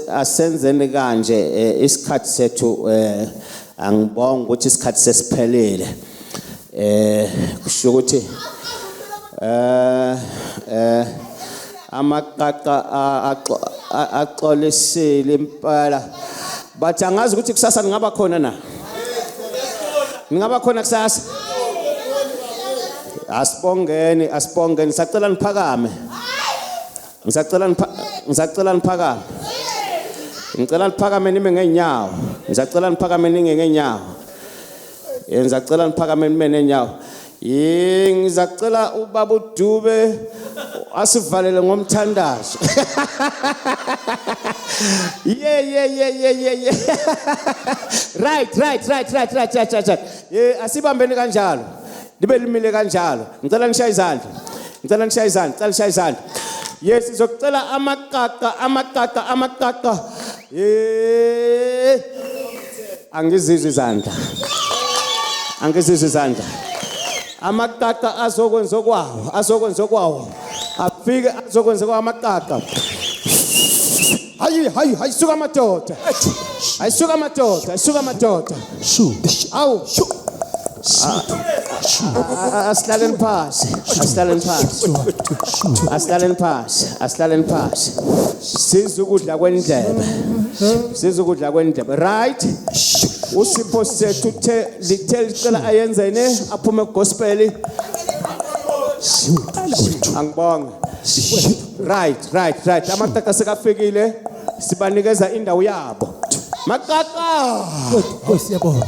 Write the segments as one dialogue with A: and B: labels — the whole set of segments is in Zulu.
A: asenzeni kanje isikhathi sethu angibonga ukuthi isikhathi sesiphelile kusho ukuthi amaqaqa axolisile impela bathi angazi ukuthi kusasa ngaba khona na ngaba khona kusasa asibongeni sacela niphakame ngisacela niphakame ngicela niphakame nime ngenyawo ngisacela niphakame ninge ngenyawo ngisacela niphakame nime nenyawo ngizacela ubaba uDube asivalele ngomthandazo yeah right asibambeni kanjalo libe limile kanjalo ngicela ngishaye izandla yes sizocela amaqaqa angizizwe izandla amaqaqa azokwenza kwawo afike azokwenza kwa amaqaqa hayi suka madoda awu aslaleni phasi sizukudla kwendlebe right usipho sethu lithe licela ayenzene aphume gospel angibonga right amaqaqa sekafikile sibanikeza indawo yabo maqaqa
B: siyabonga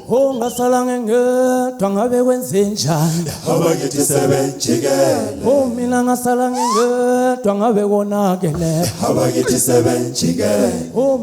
B: ungasalange ngedwa ngabe kwenze njani
C: abakithi sebenjikele
B: mina ngasalange ngedwa ngabe konakele
C: abakithi sebenjikele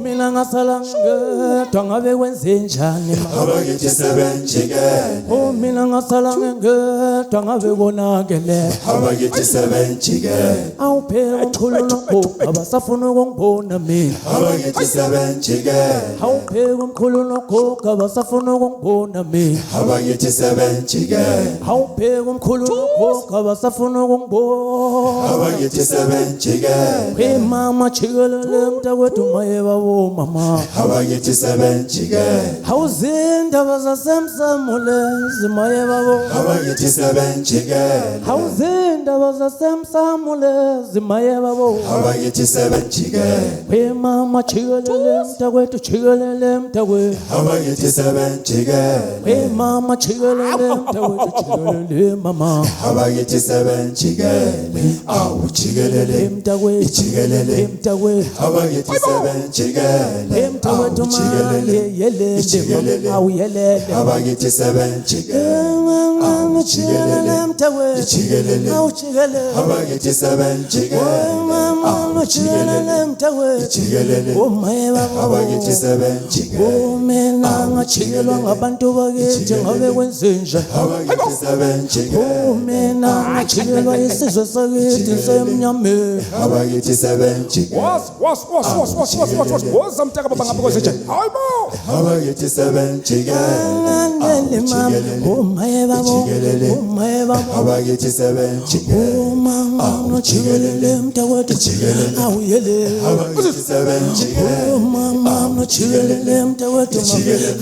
B: mina ngasalange ngedwa ngabe kwenze njani
C: abakithi sebenjikele
B: mina ngasalange ngedwa ngabe konakele
C: abakithi sebenjikele
B: awuphela umkhululeko abasafuna ukungibona mina
C: abakithi sebenjikele
B: awuphela umkhululeko abasafuna ukungibona mina
C: abakithi sebenjikele
B: awuphela umkhululeko abasafuna ukungibona
C: abakithi sebenjikele
B: mama chikelele mntakwethu maye babo mama
C: abakithi sebenjikele
B: awuzindaba zasemsamulezi maye babo
C: abakithi sebenjikele
B: awuzindaba zasemsamulezi maye babo
C: abakithi sebenjikele
B: mama chikelele mntakwethu
C: abakithi sebenjikele
B: mama chikelele mntakwethu chikelele mama
C: abakithi sebenjikele awujikelele
B: mntakwethu
C: ijikelele
B: mntakwethu
C: abakithi sebenjikele
B: mntakwethu maye yelele awuyelele
C: abakithi sebenjikele
B: awujikelele mntakwethu
C: ijikelele
B: awujikelele
C: abakithi sebenjikele
B: awujikelele mntakwethu
C: ijikelele
B: omaye babo
C: abakithi sebenjikele
B: mina ngajikelwa ngabantu bakithi ngabe kwenzenja
C: abakithi sebenjikele
B: mina ngajikelwa isizwe sakithi semnyameni
C: abakithi sebenjikele
D: woza mtaka baba ngabe kwenzenja hayibo
C: abakithi sebenjikele
B: omaye babo
C: abakithi sebenjikele
B: mama ngajikelele mntakwethu awuyelele
C: abakithi sebenjikele
B: mama ngajikelele mntakwethu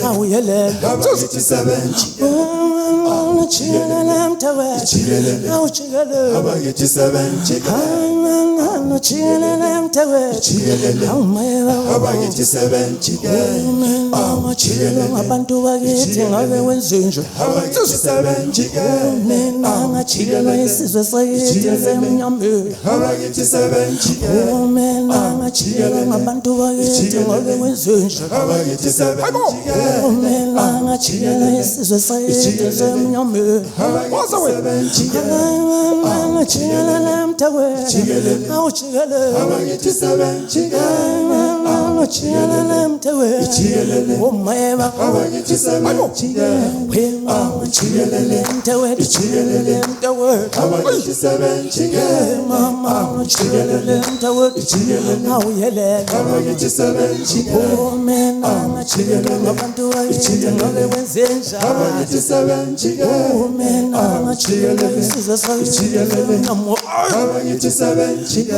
B: awuyelele
C: abakithi sebenjikele
B: Chikelele mntakwethu awujikelele
C: abakithi sebenjikele
B: chikelele mntakwethu awumaye babo
C: abakithi sebenjikele
B: ngajikelwa ngabantu bakithi ngabe kwenzenja
C: abakithi sebenjikele
B: mina ngajikelwa isizwe sakithi semnyameni
C: abakithi sebenjikele
B: mina ngajikelwa ngabantu bakithi ngabe kwenzenja
C: abakithi sebenjikele
B: mina ngajikelwa isizwe sakithi semnyameni
C: abakithi sebenjikele
B: ngajikelele mntakwethu awujikelele
C: abakithi sebenjikele
B: jikelele mtewethu umayeba
C: abakithi seven jikele
B: Mama jikelele mtewethu jikelele mtewethu
C: abakithi seven jikele
B: Mama jikelele mtewethu jikelele awuyelele
C: abakithi seven jikele
B: Mina jikelele abantu bakithi ngabe wenzenja
C: abakithi seven jikele
B: Mina jikelele sizwe sakithi namo
C: abakithi seven jikele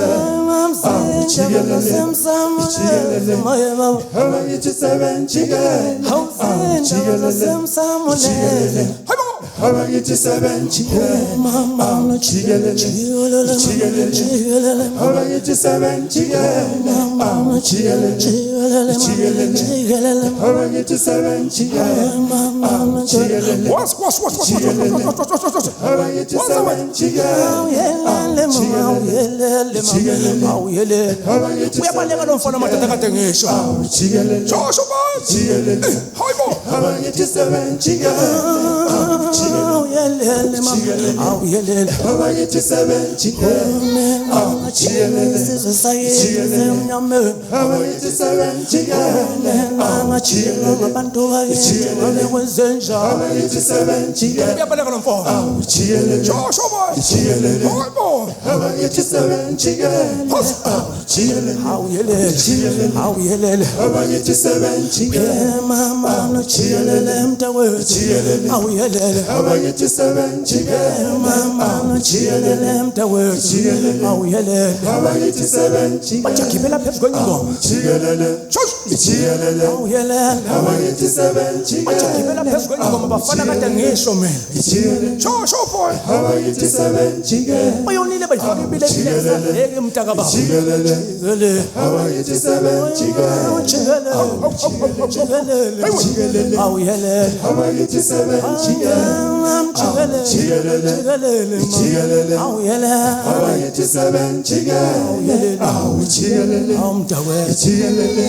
C: abakithi seven jikele abakithi seven jikele
B: Mama
C: jikelele
B: jikelele
C: abakithi seven jikele
B: Mama jikelele jikelele
C: abakithi seven jikele
B: Mama jikelele
C: abakithi seven jikele
B: awuyelele mama awuyelele uyabaleka lo mfana madoda kade ngisho
C: jikele
D: shosho bathi
C: jikele
D: hayibo
C: abakithi seven jikele
B: awuyelele mama awuyelele
C: abakithi seven jikele
B: Mama jikelele sizwe sakithi emnyameni
C: abakithi seven jikele
B: Mama jikelele abantu bakithi ngabe wenzenja
C: abakithi seven jikele
D: uyabaleka lo mfana
C: jikele
D: shosho bathi
C: jikele
D: hayibo
C: abakithi seven jikele jikele
B: awuyelele awuyelele
C: abakithi seven jikele
B: Mama jikelele mtewethu awuyelele
C: abakithi seven jikele
B: Mama jikelele mtewethu awuyelele
C: abakithi seven jikele
B: bajagibela phezulu kwenyingoma
C: jikelele jikelele
B: awuyelele
C: abakithi seven jikele
B: bajagibela phezulu kwenyingoma bafana kade ngisho mina
C: jikele
D: shosho boy
C: abakithi seven jikele
B: bayonile bayifaka ibile eke mtaka baba
C: jikelele
B: jikelele
C: abakithi seven jikele
B: jikelele awuyelele
C: abakithi seven jikele jikelele
B: awuyelele
C: abakithi seven jikele jikelele
B: awumdawethu
C: jikelele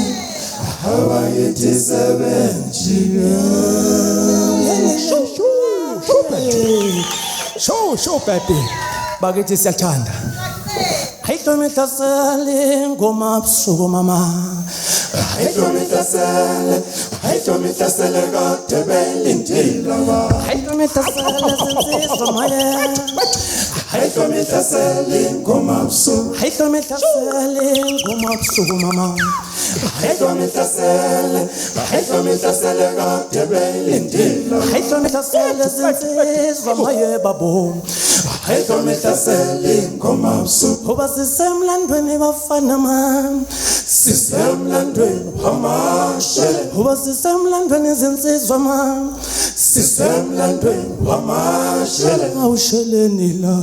C: abakithi seven
D: shosho baby bakithi siyathanda
B: Hayitomithasale ngoma busuku mama
C: Hayitomithasele kade belindile ba
B: Hayitomithasale zinsizwa maya
C: Hayitomithasele ngoma busuku
B: Hayitomithasale ngoma busuku mama
C: Hayitomithasele kade belindile
B: Hayitomithasale zinsizwa maya babo
C: Hayitomithasele ngoma busuku
B: Uba sisemlandweni bafana man
C: Sisemlandweni wamashele
B: Uba sisemlandweni zinsizwa man
C: Sisemlandweni wamashele
B: Awusheleni la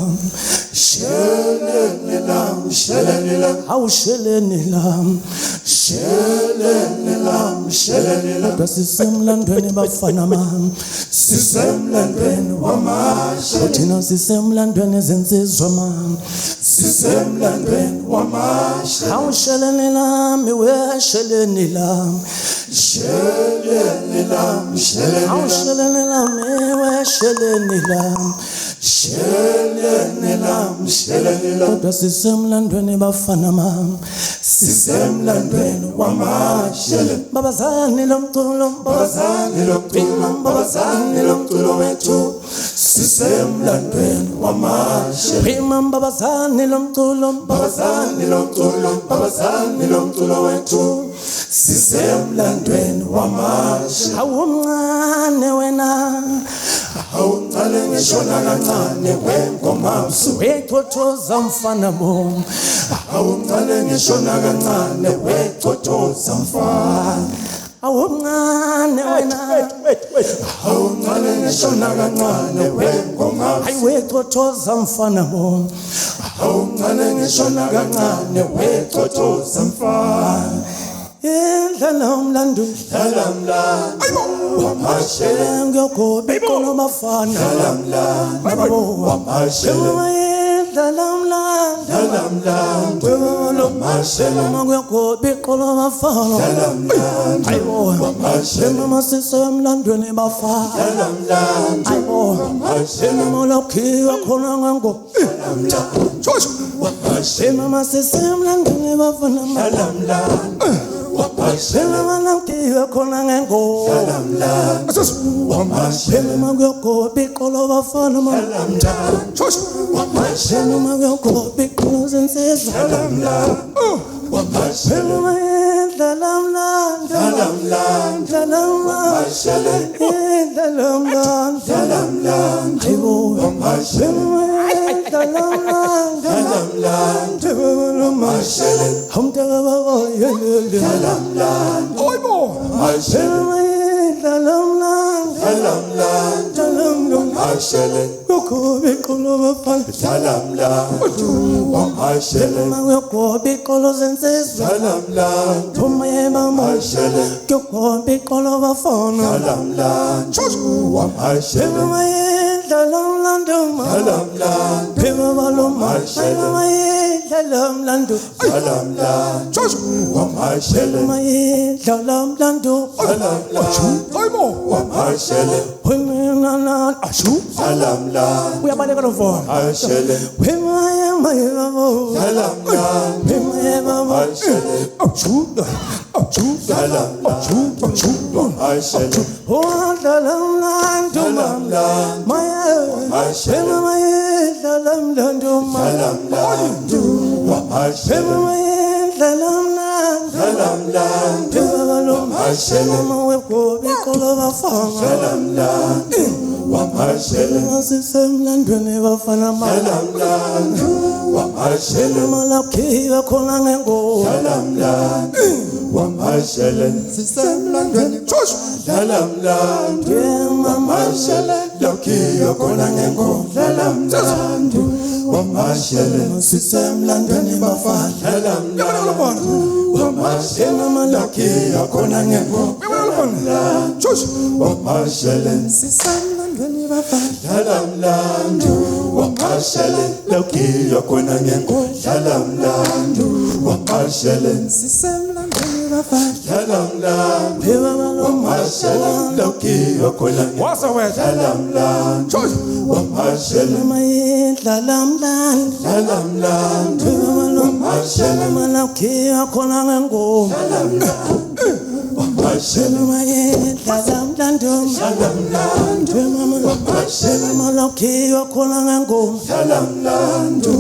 C: Sheleni lam sheleni lam
B: Awusheleni la
C: Sheleni lam sheleni lam
B: Uba sisemlandweni bafana man
C: Sisemlandweni wamashele
B: Thina sisemlandweni zinsizwa man
C: Sisemlandweni wamashele
B: Awusheleni lami wesheleni lami
C: Sheleni lam sheleni lam
B: Awusheleni lami wesheleni lami
C: Sheleni lam sheleni lam
B: Kodwa sisemlandweni bafana mam
C: Sisemlandweni wamashele
B: Babazani lomculo
C: Babazani lomculo Babazani lomculo wethu Sisemlandweni wamashele
B: Phima babazani lomculo
C: Babazani lomculo Babazani lomculo wethu Sisemlandweni wamashele
B: Awumncane wena
C: Awuncane ngishona kancane wengoma busuku
B: Wechothoza mfana bo
C: Awuncane ngishona kancane wechothoza mfana
B: Awumncane wena
C: Awuncane ngishona kancane wengoma
B: Hayi wechothoza mfana bo
C: Awuncane ngishona kancane wechothoza mfana
B: Indlela umlandu
C: Dalamlando wamashele
B: Ngiyogobe kono mafana
C: Dalamlando wamashele
B: Indlela umlandu
C: Dalamlando wamashele
B: Ngiyogobe kono mafana
C: Dalamlando
B: Ayibo
C: wamashele
B: Mama sisemlandweni bafana
C: Dalamlando
B: Ayibo
C: wamashele
B: Mama lokhiwa khona ngango
C: wamashele
B: Mama sisemlandweni bafana
C: Dalamlando wamashele
B: Namkiwa khona ngengo
C: salamlando wamashele
B: Magoko bikolo bafana
C: wamashele
B: Magoko bikolo zensiza
C: salamlando wamashele
B: Dalamland
C: wamashele
B: Dalamland
C: wamashele
B: Dalamland
C: wamashele wamashele
B: uyabaleka lo mfana Sisemlandweni bafana
C: salamlando wamashele
B: malakhiwa khona ngengo
C: wamashele sisemlandweni salamlando wamashele lokhiwa khona ngengo salamlando wamashele sisemlandweni bafana salamlando wamashele malakhiwa khona ngengo wamashele
B: sisemlandweni bafana
C: salamlando wamashele lokhiwa khona ngengo salamlando wamashele
B: sisemlandweni bafana
C: salamlando wamashele lokhiwa khona ngengo
D: Wasa wethu.
C: salamlando wamashele
B: Dalamland
C: salamlando wamashele
B: malakhiwa khona ngengo
C: wamashele
B: Dalamland malakhiwa khona ngengo
C: salamlando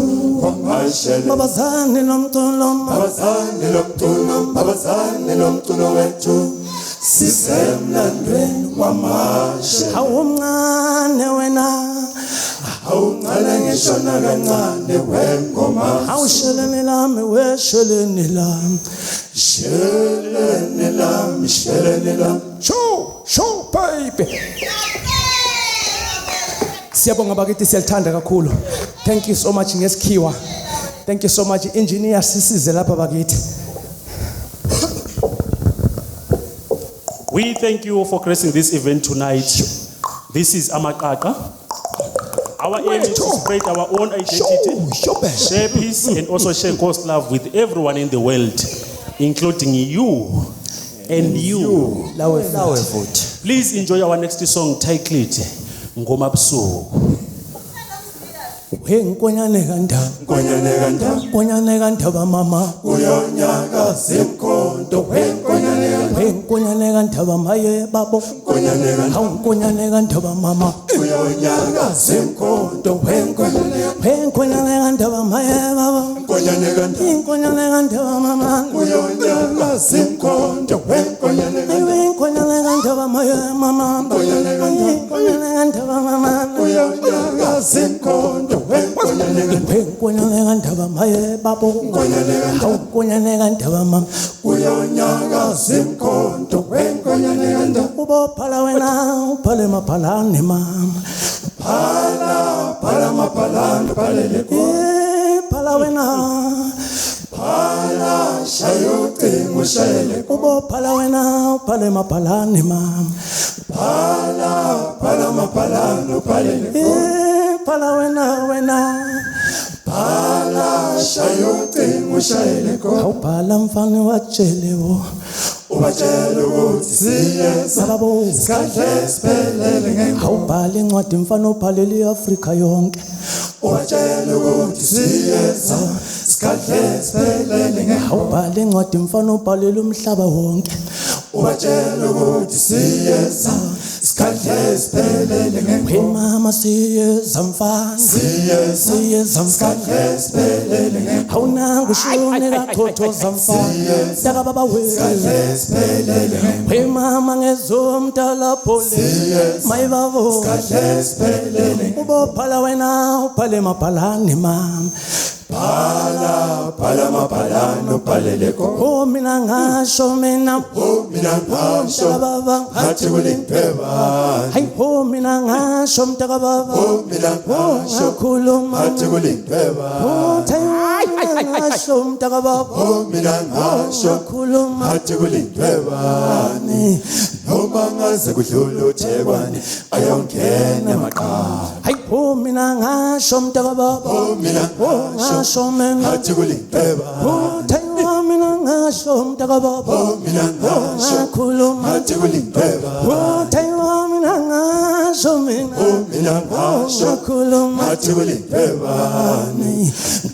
C: wamashele
B: babazani nomculo
C: babazane lomculo wethu sisemlandweni wamashele
B: awumncane wena
C: awuncane ngisho nakancane wengoma
B: awusheleni lami wesheleni lami
C: sheleni lami
D: Show baby. Siyabonga bakithi siyalithanda kakhulu. Thank you so much ngesikhiwa. Thank you so much engineer sisize lapha bakithi.
E: We thank you for gracing this event tonight. This is Amaqaqa. Our aim is to spread our own identity, share peace, and also share God's love with everyone in the world, including you and you.
B: lawe futhi
E: Please enjoy our next song titled Ngoma Busuku.
B: Nkonyane kandaba nkonyane kandaba mama
C: uyonyaka zimkhonto
B: nkonyane kandaba maye babo nkonyane kandaba mama
C: uyonyaka zimkhonto
B: nkonyane kandaba maye babo nkonyane kandaba mama
C: uyonyaka zimkhonto
B: nkonyane kandaba maye mama nkonyane kandaba mama
C: uyonyaka zimkhonto
B: nkonyane kandaba maye babo nkonyane kandaba mama
C: uyonyaka zimkhonto
B: ubophala wena uphale maphalane mama
C: phala maphalane phalele
B: phala wena
C: phala shayocingo shayele
B: ubophala wena uphale maphalane mama
C: phala maphalane phalele
B: phala wena
C: phala shayocingo shayele
B: awubhala mfana watshelewo
C: ubatshela ukuthi siyeza
B: babo
C: sikadle siphelele ngenqondo
B: awubhala incwadi mfana ubhalele iAfrika yonke
C: ubatshela ukuthi siyeza Sikadle siphelele ngenkomo
D: awubhale incwadi mfana ubhalela umhlaba wonke
C: Ubatshela ukuthi siyeza Sikadle siphelele ngenkomo
D: mama siyeza mfana siyeza mfana
C: Sikadle siphelele ngenkomo
D: awunanga ushone kathothoza mfana taka baba we
C: Sikadle siphelele ngenkomo
D: mama ngezomdala phole mayibabo
C: Sikadle siphelele
D: ubophala wena ubhale mabhalane mama
C: Phala mabhalano phalele ko
D: oh mina ngasho mina
C: mina ngasho
D: baba
C: athi kulindweba
D: hayi oh mina ngasho mtaka baba
C: mina ngasho
D: khuluma
C: athi kulindweba
D: oh mina ngasho mtaka baba
C: mina ngasho
D: khuluma
C: athi kulindweba noma ngaze kudlula uThekwani ayongena maqhawe
D: hayi oh mina ngasho mtaka baba
C: mina
D: ngasho mina
C: athi kulindweba
D: oh mina ngasho mtaka baba
C: mina ngasho
D: khuluma
C: athi kulindweba
D: oh mina ngasho
C: mina ngasho
D: khuluma
C: athi kulindweba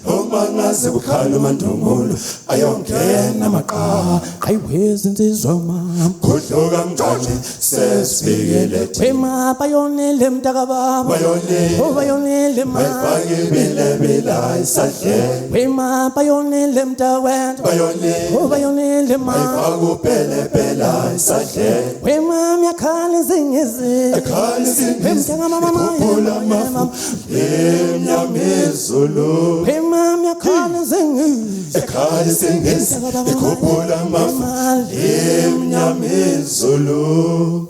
C: noma ngaze kukhala uMandumulo ayongena maqhawe
D: hayi wezinsizwa mama
C: kudluka mncane sesifikele
D: wema bayonele mtaka baba
C: bayonele
D: bayonele mama
C: bayifake bila isadle
D: wema bayonele mtakwethu
C: bayonele
D: bayonele mama
C: bayifake upele isadle
D: wema myakhala zingezi
C: ekhali
D: mtaka mama
C: ikhuphula mafu emnyamezulu
D: wema myakhala zingezi
C: ekhali singezi ikhuphula mafu emnyamezulu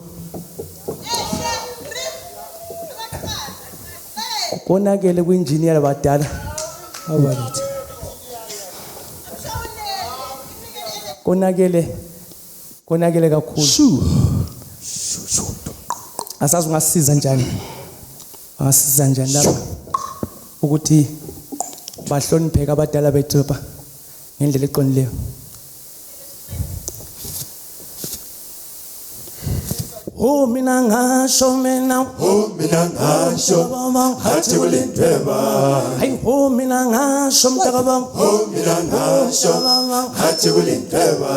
D: konakele kuinjiniyela badala abakithi konakele kakhulu asazi ungasiza njani lapha ukuthi bahlonipheke abadala bethu lapha ngendlela eqonileyo oh mina ngasho
C: athi kulindweba
D: hayi oh mina ngasho mtaka baba
C: mina ngasho athi kulindweba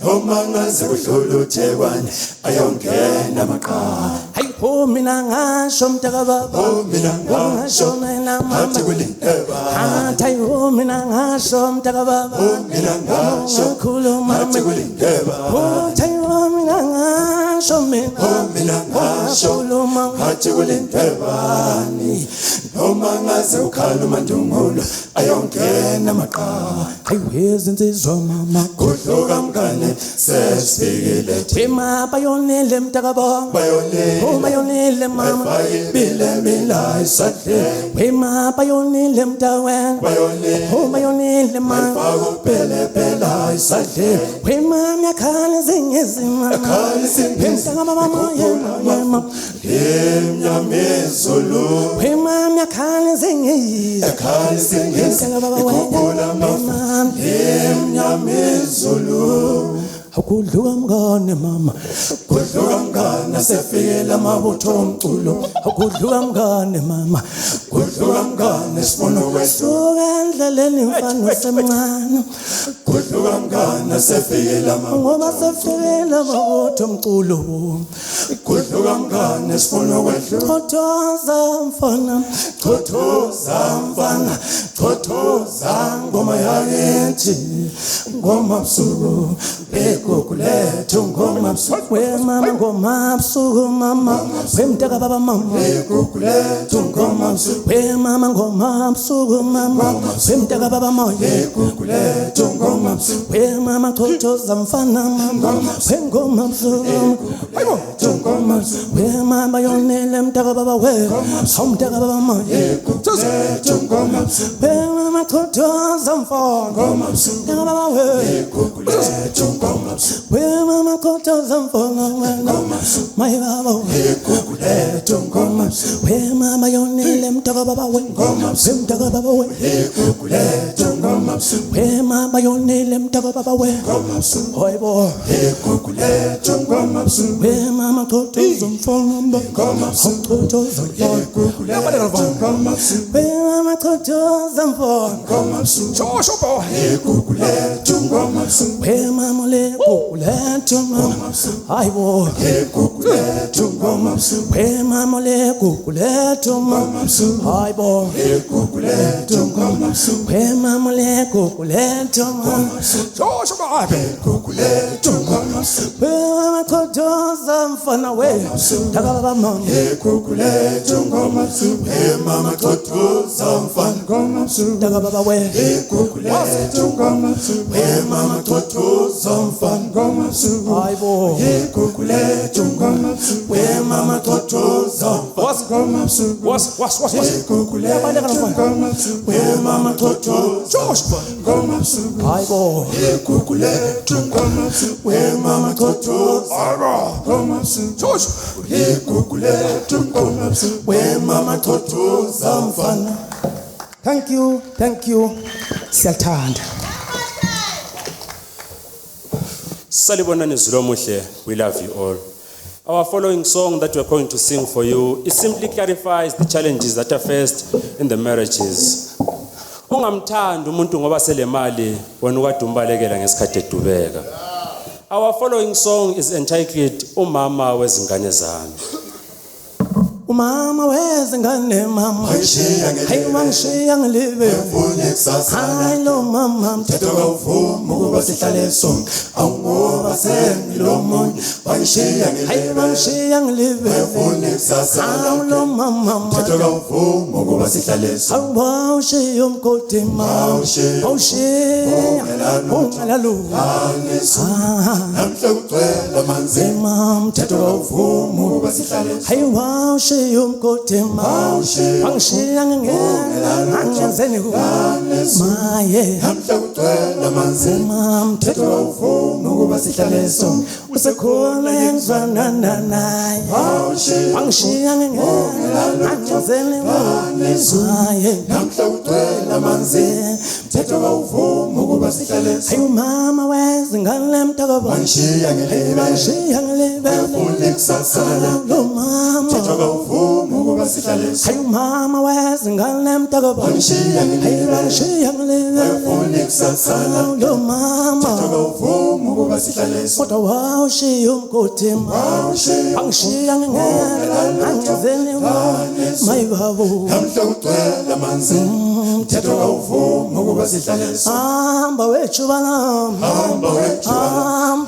C: noma ngaze kudlula uThekwani ayongena maqhawe
D: hayi oh mina ngasho mtaka baba
C: mina ngasho athi kulindweba
D: hayi oh mina ngasho mtaka baba
C: mina ngasho
D: khuluma
C: athi kulindweba
D: hayi oh mina ngasho
C: mina ngasho athi kulindweba noma ngaze ukhala uMandumulo ayongena maqhawe
D: hayi wezinsizwa mama
C: kudluka mngane sesifikele
D: wema bayonele mtaka baba bayonele mama
C: bayifake bila isadle
D: wema bayonele mtakwethu bayonele mama
C: bayifake upele isadle
D: wema myakhala zingezi mama
C: ekhali singezi
D: mtaka mama yema
C: emnyamezulu
D: wema myakhala zingezi
C: ekhali singezi ikhuphula mafu emnyamezulu
D: akudluka mngane mama
C: kudluka mngane sefikele amabutho omculo
D: akudluka mngane mama
C: kudluka mngane sifuna ukwehluka
D: suka endleleni mfana semncane
C: kudluka mngane sefikele
D: ngoba sefikele amabutho omculo
C: kudluka mngane sifuna ukwehluka
D: khothoza mfana
C: khothoza ngoma yakithi ngoma busuku bekulethu ngoma busuku
D: we mama ngoma busuku mama we mtaka baba mama
C: bekulethu ngoma busuku
D: we mama ngoma busuku mama we mtaka baba mama
C: bekulethu ngoma busuku
D: we mama khothoza mfana mama we ngoma busuku
C: ngoma busuku
D: we mama yonele mtaka baba we mtaka baba mama
C: bekulethu ngoma busuku
D: we mama khothoza mfana
C: ngoma busuku
D: mtaka baba we
C: bekulethu ngoma busuku
D: we mama khothoza mfana
C: ngoma busuku
D: my baba
C: bekulethu ngoma busuku
D: we mama yonele mtaka baba we
C: ngoma busuku
D: mtaka baba we
C: bekulethu ngoma busuku
D: we mama yonele Ngile mtaka baba we Hoybo
C: ekukuletha ngoma busuku
D: We mama Toto zomfomba Toto zomfomba
C: ngoma busuku
D: We mama Toto zomfomba
C: ngoma busuku
D: Shosho boy
C: ekukuletha ngoma busuku
D: We mama le kukuletha mama Hayibo
C: ekukuletha ngoma busuku
D: We mama le kukuletha mama Hayibo
C: ekukuletha ngoma busuku
D: We mama le kukuletha mama Shosho boy
C: ekukuletha ngoma busuku
D: We mama Toto zomfana we Taka baba mama
C: ekukuletha ngoma busuku mama Toto mfana ngoma busuku
D: Taka baba we
C: ekukuletha ngoma busuku mama Toto mfana ngoma busuku
D: Hayibo
C: ekukuletha ngoma busuku mama Toto mfana ngoma busuku
D: Was
C: ekukuletha ngoma busuku mama Toto ngoma busuku
D: Hayibo
C: ekukuletha ngoma busuku mama Toto ngoma busuku ekukuletha ngoma busuku mama Toto mfana.
D: Thank you Siyathanda
E: Salibonani Zulomuhle, we love you all. Our following song that we're going to sing for you, it simply clarifies the challenges that are faced in the marriages. Ungamthanda umuntu ngoba selemali wena ukadumbalekela ngesikhathi edubeka. Our following song is entitled Umama wezingane zami.
D: Umama wezingane mama Hey wangishiya ngilive Hayi lo mama mthetho
C: Uvuma ukuba sihlale sonke awungoba sengilomunye wangishiya
D: Hey wangishiya ngilive Hayi lo mama
C: ngeke uvuma ukuba sihlale sonke
D: Awushiya umgodi mama Awushiya ungalalu
C: namhla kugcwele amanzi
D: Mama mthetho
C: uvuma ukuba sihlale
D: Hey wawushiya umgodi mama Wangishiya ngingena Angenzeni maye
C: namhla kugcwele amanzi
D: Mama mthetho
C: uvuma ukuba sihlale sonke
D: usekhona engizwana naye Wangishiya ngingena Angenzeni maye
C: namhla kugcwele amanzi mthetho uvuma ukuba sihlale sonke
D: Hey mama wezingane mtakabo
C: wangishiya ngilive
D: Wangishiya ngilive
C: unekusasala
D: Lo mama
C: mthetho uvuma ukuba sihlale sonke
D: Hey mama wezingane mtakabo
C: wangishiya
D: Hey wangishiya ngilive
C: unekusasala
D: Lo mama
C: uvuma ukuba sihlale sonke
D: Kodwa wawushiya umgodi mama Wangishiya ngingena Angenzeni mayibabo
C: namhla kugcwele amanzi mthetho uvuma ukuba sihlale sonke
D: Hamba wejuba lami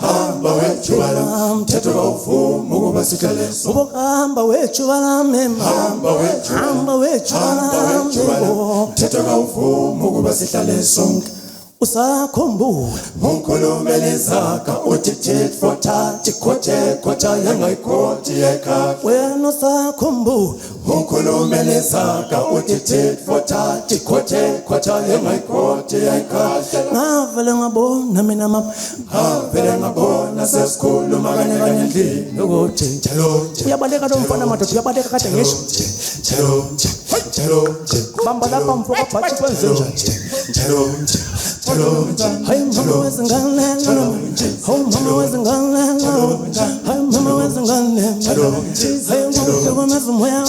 C: hamba wethu bala mthetho uvuma ukuba sihlale sonke
D: Ubuhamba wejuba lami Hamba wejuba lami
C: mthetho uvuma ukuba sihlale sonke
D: Usakhumbula
C: ungikhulumele izakha uthi tit for tat khotha yangayikhoti ekhaya
D: Wena usakhumbula
C: ungikhulumele izakha uthi tit for tat khotha yangayikhoti ekhaya
D: Ngavele ngabona mina mama
C: avele ngabona sesikhuluma kanye endlini
D: ukuthi
C: njalo
D: uyabaleka lo mfana madoda uyabaleka kade ngisho
C: njalo
D: bamba lapha mfoka bhathi kwenze njani Hey mama wezingane Oh mama wezingane Hey mama wezingane Hey mama wezimoya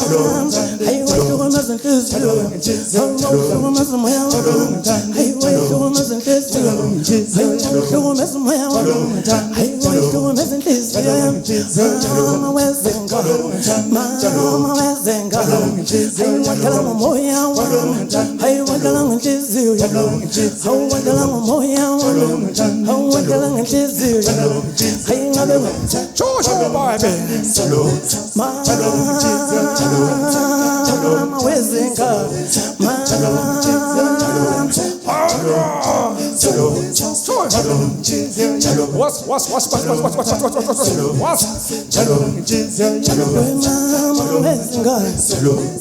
D: Hey mama wezinhliziyo Hey mama wezimoya Hey mama wezinhliziyo Hey mama wezimoya Hey mama wezinhliziyo Mama wezingane Mama wezingane Hey wadala moya Hey wadala nhliziyo Wadala moya wadala nhliziyo Hey ngabe Joshua baby Mama wezingane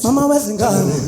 D: Mama wezingane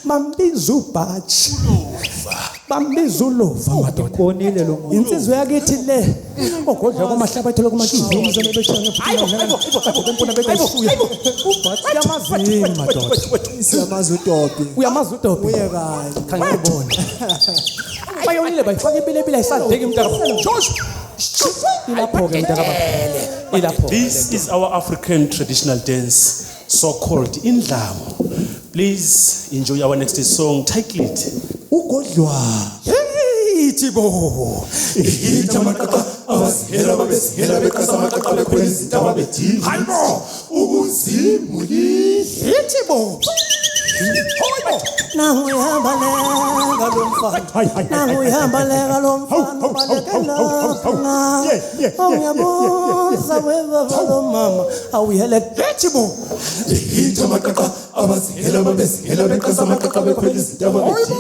D: Bambizubachi bambizulova madoda
B: konile lo muntu
D: insizwe yakithi le ogodla kwamahlaba ethole kumakizimu zebeshona empuna betayisuya yamazini madoda
B: siyamazi uDobi
D: uyamazi uDobi
B: uye kahle
D: khangibona bayonile bayifaka ibilebile ayisadeki mntaka ilapho ke mntaka ilapho.
E: This is our African traditional dance, so-called Indlamu. Please enjoy our next song, titled
B: ugodlwa
D: Thibo
C: Itamakaka abasihela babesihela bekasa makaka bekhwezi taba bethi hayibo ukuzimuli
D: Thibo nangu yabalega lo mfana nangu yabalega lo mfana balekela awuyabuza webaba lo mama awuyele Thibo
C: Itamakaka abasihela babesihela bekasa makaka bekhwezi taba bethi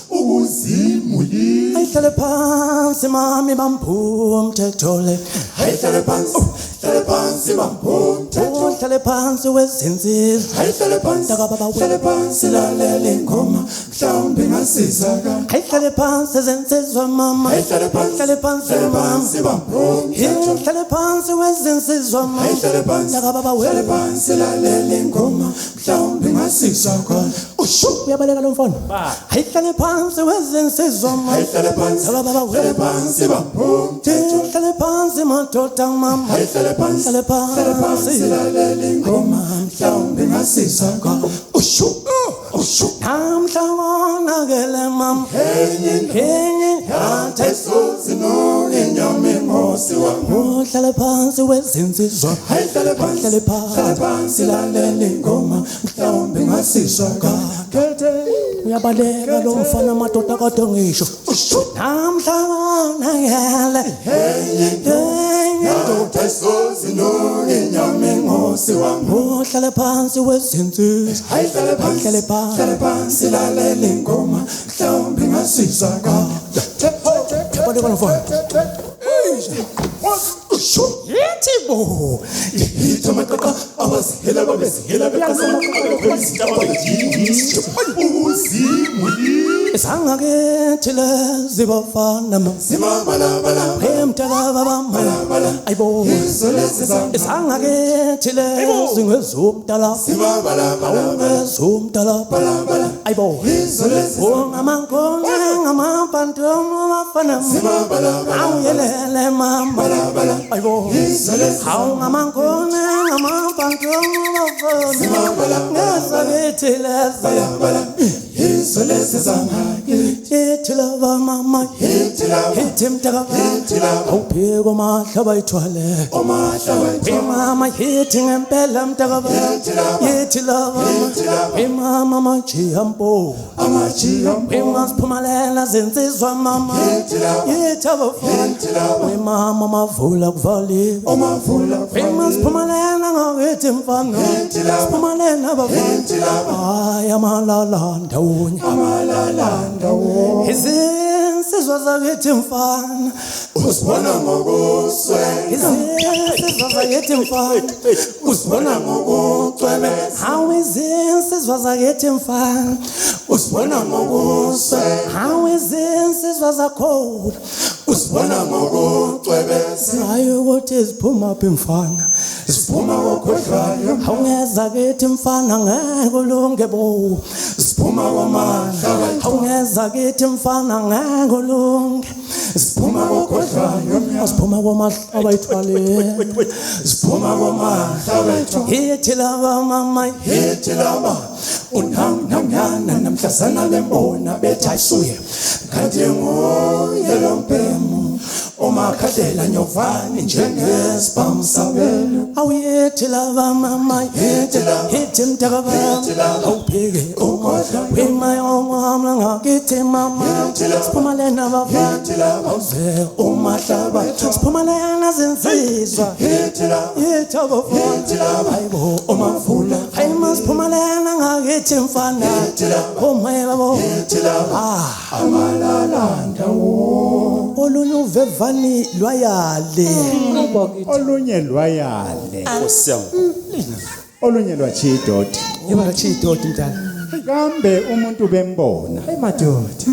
C: ukuzimuli
D: ayihlale phansi mami bampumthethole
C: ayihlale phansi bampumthetho
D: uhlale phansi wezinsizwa
C: ayihlale phansi lalela ingoma mhlawumbe ngasizakala
D: ayihlale phansi zezinsizwa mama
C: ayihlale phansi bampumthetho
D: ihlale phansi wezinsizwa mama
C: ayihlale phansi lalela ingoma mhlawumbe ngasizakala
D: uyabaleka lo mfana ayihlale phansi wezinsizwa mama
C: ayihlale phansi bampumthetho
D: ihlale phansi madoda mama
C: ayihlale phansi lalela ingoma mhlawumbe ngasizakala
D: namhla wonakele mama enye
C: yathesozi inyama engosi wami
D: uhlale phansi wezinsizwa
C: ayihlale phansi lalela ingoma mhlawumbe ngasizakala
D: uyabaleka lo mfana madoda kade ngisho namhla wonakele
C: yathesozi inyama engosi wami
D: uhlale phansi wezinsizwa
C: ayihlale phansi lalela ingoma mhlawumbe ngasizakala
D: uyabaleka lo mfana Thibo
C: itamakaka abasihela babesihela bekasa makaka bekhwezi taba bethi ukuzimuli
D: sangakethi lezi bafana
C: simabalabala
D: emtaka baba ayibo sangakethi lezi ngezumdala ngezumdala ayibo ongamankona ngamabantu bafana awuyelele mama ayibo awungamankona ngamabantu bafana ngesakethi lezi Hit love mama hit him taka awuphiko mahlaba ithwale mama hitting empela mtaka hit love mama majiyampo masiphumelela zinsizwa mama hit abafana mama mavula kuvali masiphumelela ngakithi mfana siphumelela abafana ay amalala ndawonye izinsiza insizwa zakithi mfana
C: usibona ngokuswe
D: insizwa zakithi mfana
C: usibona ngokucwebe
D: hawu insizwa zakithi mfana
C: usibona ngokuswe
D: hawu insizwa zakho
C: usibona ngokucwebe
D: hayi ukuthi siphuma phi mfana
C: siphuma kokhohlayo
D: awungeza kithi mfana ngeke ulunge bo
C: siphuma komahla
D: awungeza kithi mfana ngeke ulunge
C: siphuma kokhohlayo
D: siphuma komahla bayithwale
C: siphuma komahla wethu
D: hithi laba mama
C: hithi laba unamnyana namhlazana lembona bethayisuye kanti nguye lo mpemu omakhalela nyovani njengesibhamu sabelo
D: awuyethi laba mama hithi mtakaba awuphike ukhohlwa wema omamla ngakithi mama siphuma lena bafana awuze umahlaba siphuma lena zinsizwa hithi abafana hayibo omafula hayi masiphuma lena ngakithi mfana omheba bo
C: amalalanda wo
D: olunye uvevani lwayale
B: olunye lwayale olunye lwachidoti
D: yeba chidoti mntana
B: kambe umuntu bembona
D: madoda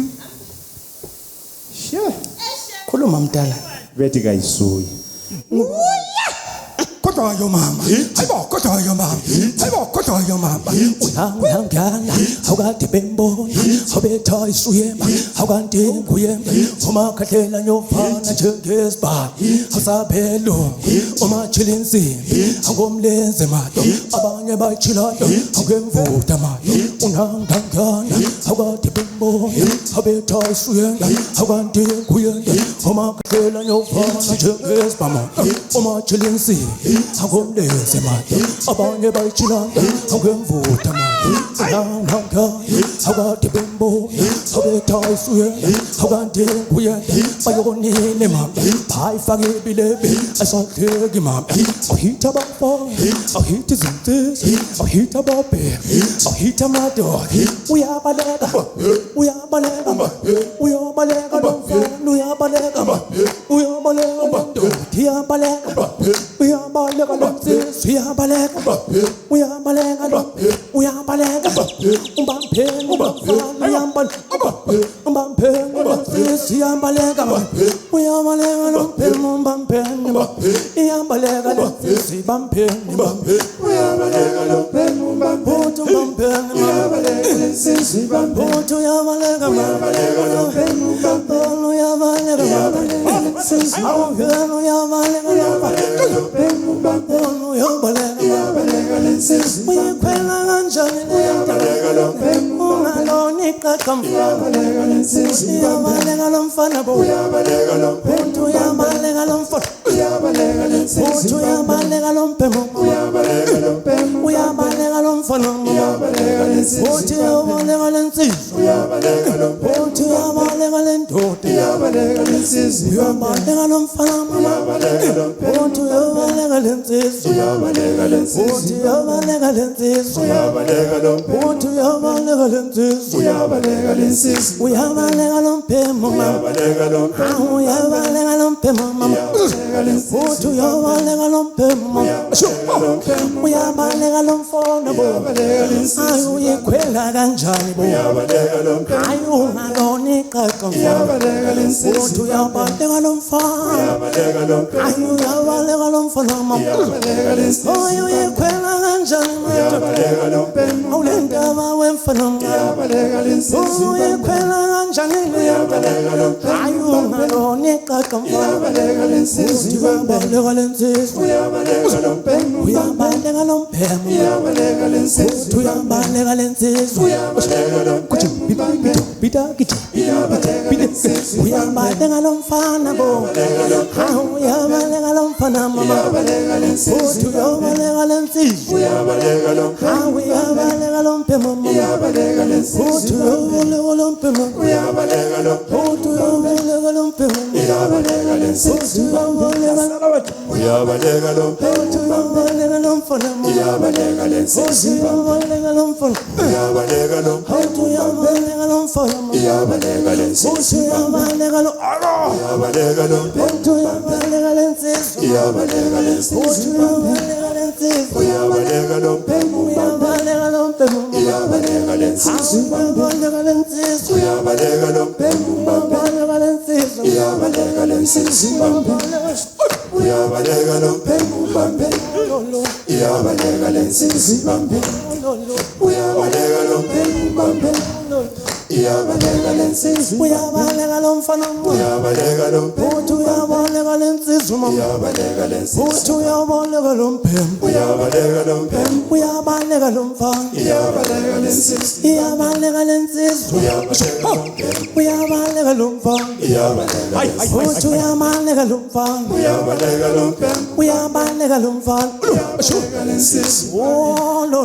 D: khuluma mntana
B: bethi kayisuye
D: kodwa yo mama hayibo kodwa yo mama hayibo kodwa yo mama uyangana awukade bembona awubetha isuyema awukanti nguyema umakhathela nyofana njengesibhamu awusaphelo umachilinsimbi angomlenze mato abanye bayichilado angemvuda mato unangangana awukade bembona awubetha isuyema awukanti nguyema umakhathela nyofana njengesibhamu umachilinsimbi angomlenze mato abanye bayichilado angemvuda mato unangangana awukade bembona awubetha isuyema awukanti nguyema bayokonile mama bayifake bilebe asahleki mama awuhitha bafana awuhitha izinsizwa awuhitha babheka awuhitha madoda uyabaleka uyabaleka uyabaleka nomfana uyabaleka uyabaleka madoda uyabaleka uyabaleka nomsizwa uyabaleka uyabaleka uyabaleka umbampeni umfana uyabaleka umbampeni nomsizwa uyabaleka uyabaleka nompheni umbampeni uyabaleka nomsizwa uyampeni
C: uyabaleka nompheni
D: uthi umbampeni
C: uyabaleka nomsizwa
D: uthi uyabaleka
C: nompheni
D: uyabaleka
C: uyabaleka nomsizwa
D: uyikhwela kanjani ungaloni iqaqa
C: uyabaleka nomsizwa
D: uyabaleka lo mfana bo
C: uyabaleka nompheni
D: uyabaleka lo mfana
C: uyabaleka nomsizwa
D: uyabaleka lo mpemo
C: uyabaleka nompheni
D: uyabaleka lo mfana
C: uyabaleka nomsizwa
D: uyabaleka le nsizwa
C: uyabaleka nompheni
D: uyabaleka le ndoda
C: uyabaleka nomsizwa
D: uyabaleka lo mfana
C: uyabaleka nompheni
D: uyabaleka le nsizwa
C: uyabaleka nomsizwa
D: uyabaleka le nsizwa
C: uyabaleka nompheni
D: uyabaleka le nsizwa
C: uyabaleka nomsizwa
D: uyabaleka lo mpemo
C: uyabaleka nompheni
D: uyabaleka lo mpemo
C: uyabaleka nomsizwa
D: uyabaleka lo mpemo uyabaleka lo mfana bo
C: uyabaleka nomsizwa
D: ayi uyikhwela kanjani bo
C: uyabaleka nompheni
D: ayi ungalona iqaqa
C: uyabaleka nomsizwa
D: uyabaleka lo mfana
C: uyabaleka nompheni
D: ayi uyabaleka lo mfana
C: uyabaleka nomsizwa
D: ayi uyikhwela kanjani
C: uyabaleka nompheni
D: awulendaba wemfana
C: uyabaleka nomsizwa
D: uyikhwela kanjani
C: uyabaleka nompheni
D: ayi ungalona iqaqa
C: uyabaleka nomsizwa
D: uyabaleka le nsizwa
C: uyabaleka nompheni
D: uyabaleka lo mpemo
C: uyabaleka nomsizwa
D: uyabaleka le nsizwa
C: uyabaleka nompheni
D: uyabaleka lo mfana bo uyabaleka lo mfana mama
C: uyabaleka nomsizwa
D: uyabaleka le nsizwa
C: uyabaleka nompheni
D: uyabaleka lo mpemo mama
C: uyabaleka nomsizwa
D: uyabaleka lo mpemo
C: uyabaleka nompheni
D: uyabaleka lo mpemo
C: uyabaleka lensizwa uyabaleka lo
B: uyabaleka lo mfana
C: uyabaleka lensizwa
B: uyabaleka lo mfana
C: uyabaleka lo
B: uyabaleka lo mfana
C: uyabaleka lensizwa
B: uyabaleka lo
C: uyabaleka lo
B: uyabaleka lensizwa
C: uyabaleka lensizwa
B: uyabaleka lensizwa
C: uyabaleka lo
B: uyabaleka lo mpemu
C: uyabaleka lensizwa
B: uyabaleka lensizwa
C: uyabaleka lo
B: uyabaleka lensizwa
C: uyabaleka lensizwa uyabaleka lo mbambe uyabaleka lensizwa uyabaleka lo mbambe uyabaleka lensizwa
B: uyabaleka lo mfana
C: uyabaleka lo
B: uyabaleka lensizwa
C: uyabaleka lensizwa
B: uyabaleka lo mpemu
C: uyabaleka lo
B: uyabaleka lo mfana
C: uyabaleka lensizwa
B: uyabaleka lensizwa uyabaleka lo mfana
C: uyabaleka
B: uyabaleka lo mfana
C: uyabaleka lo
B: uyabaleka lo mfana
C: uyabaleka lensizwa
B: oh lo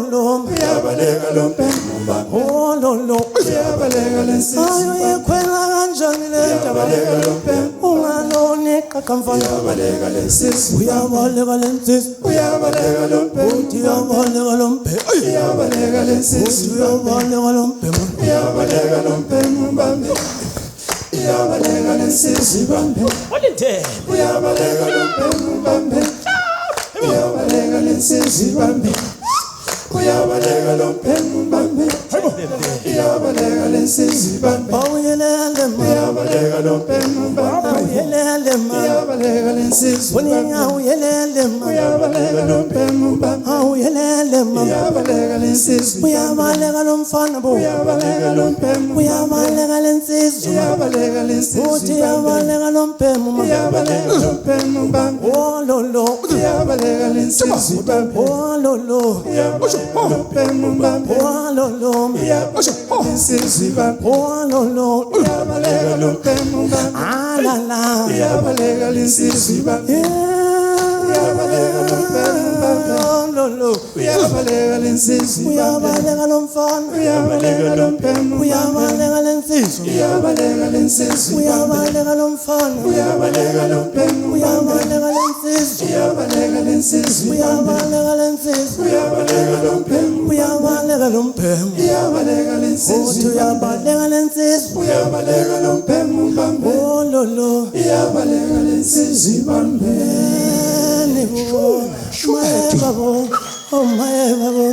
C: uyabaleka lo
B: oh lo
C: uyabaleka lensizwa
B: ayo yekhwela kanjani le ndaba ungaloni qaqa mfana
C: uyabaleka lensizwa
B: uyabaleka lensizwa
C: uyabaleka lo
B: uyabaleka lo mpemu
C: uyabaleka lensizwa
B: uyabaleka lo mpemu
C: uyabaleka lo mbambe uyabaleka lensizwa uyabaleka lo mbambe uyabaleka lensizwa uyabaleka lo mbambe uyabaleka lensizwa
B: awuyelele ma
C: uyabaleka lo mbambe
B: awuyelele ma
C: uyabaleka lensizwa
B: uninga awuyelele ma
C: uyabaleka lo mbambe
B: awuyelele ma
C: uyabaleka lensizwa
B: uyabaleka lo mfana bo
C: uyabaleka lo mbambe
B: uyabaleka lensizwa
C: uyabaleka lensizwa
B: uyabaleka lo mpemu ma
C: uyabaleka lo mbambe
B: oh lo
C: uyabaleka lensizwa
B: oh lo
C: uyabaleka lo mbambe
B: oh lo
C: uyabaleka lensizwa
B: oh lo
C: uyabaleka lo mbambe
B: ah la la
C: uyabaleka lensizwa uyabaleka lo mbambe
B: lo
C: uyabaleka lensizwa
B: uyabaleka lo mfana
C: uyabaleka lo mbambe
B: uyabaleka lensizwa
C: uyabaleka lensizwa
B: uyabaleka lo mfana
C: uyabaleka lo mbambe
B: uyabaleka lensizwa
C: uyabaleka lensizwa
B: uyabaleka lensizwa
C: uyabaleka lo mbambe
B: uyabaleka lo mpemu
C: uyabaleka lensizwa
B: uyabaleka lensizwa
C: uyabaleka lo mbambe
B: oh lo
C: uyabaleka lensizwa
B: ni bo my babo oh my babo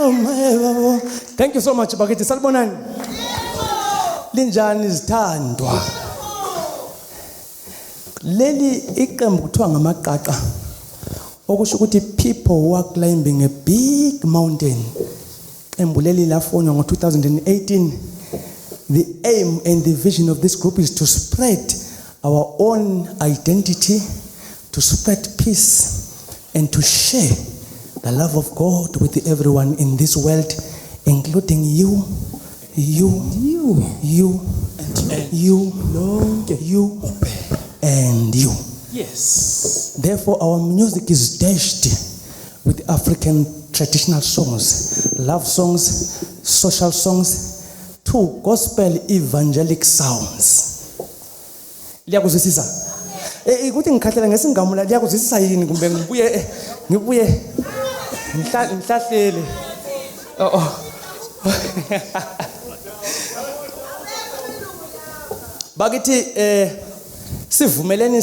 B: oh my babo. Thank you so much bakithi, salibonani linjani izithandwa. Leli iqembu kuthiwa ngamaqaqa, okusho ukuthi people who are climbing a big mountain. Iqembu leli lafonywa ngo-2018. The aim and the vision of this group is to spread our own identity, to spread peace, and to share the love of God with everyone in this world, including you, and you.
E: Yes.
B: Therefore, our music is dashed with African traditional songs, love songs, social songs, to gospel evangelic sounds. Liyakuzwisisa? Ukuthi ngikhathela ngesingamula liyakuzwisisa yini kumbe ngibuye ngihlahlele. Bakithi sivumelene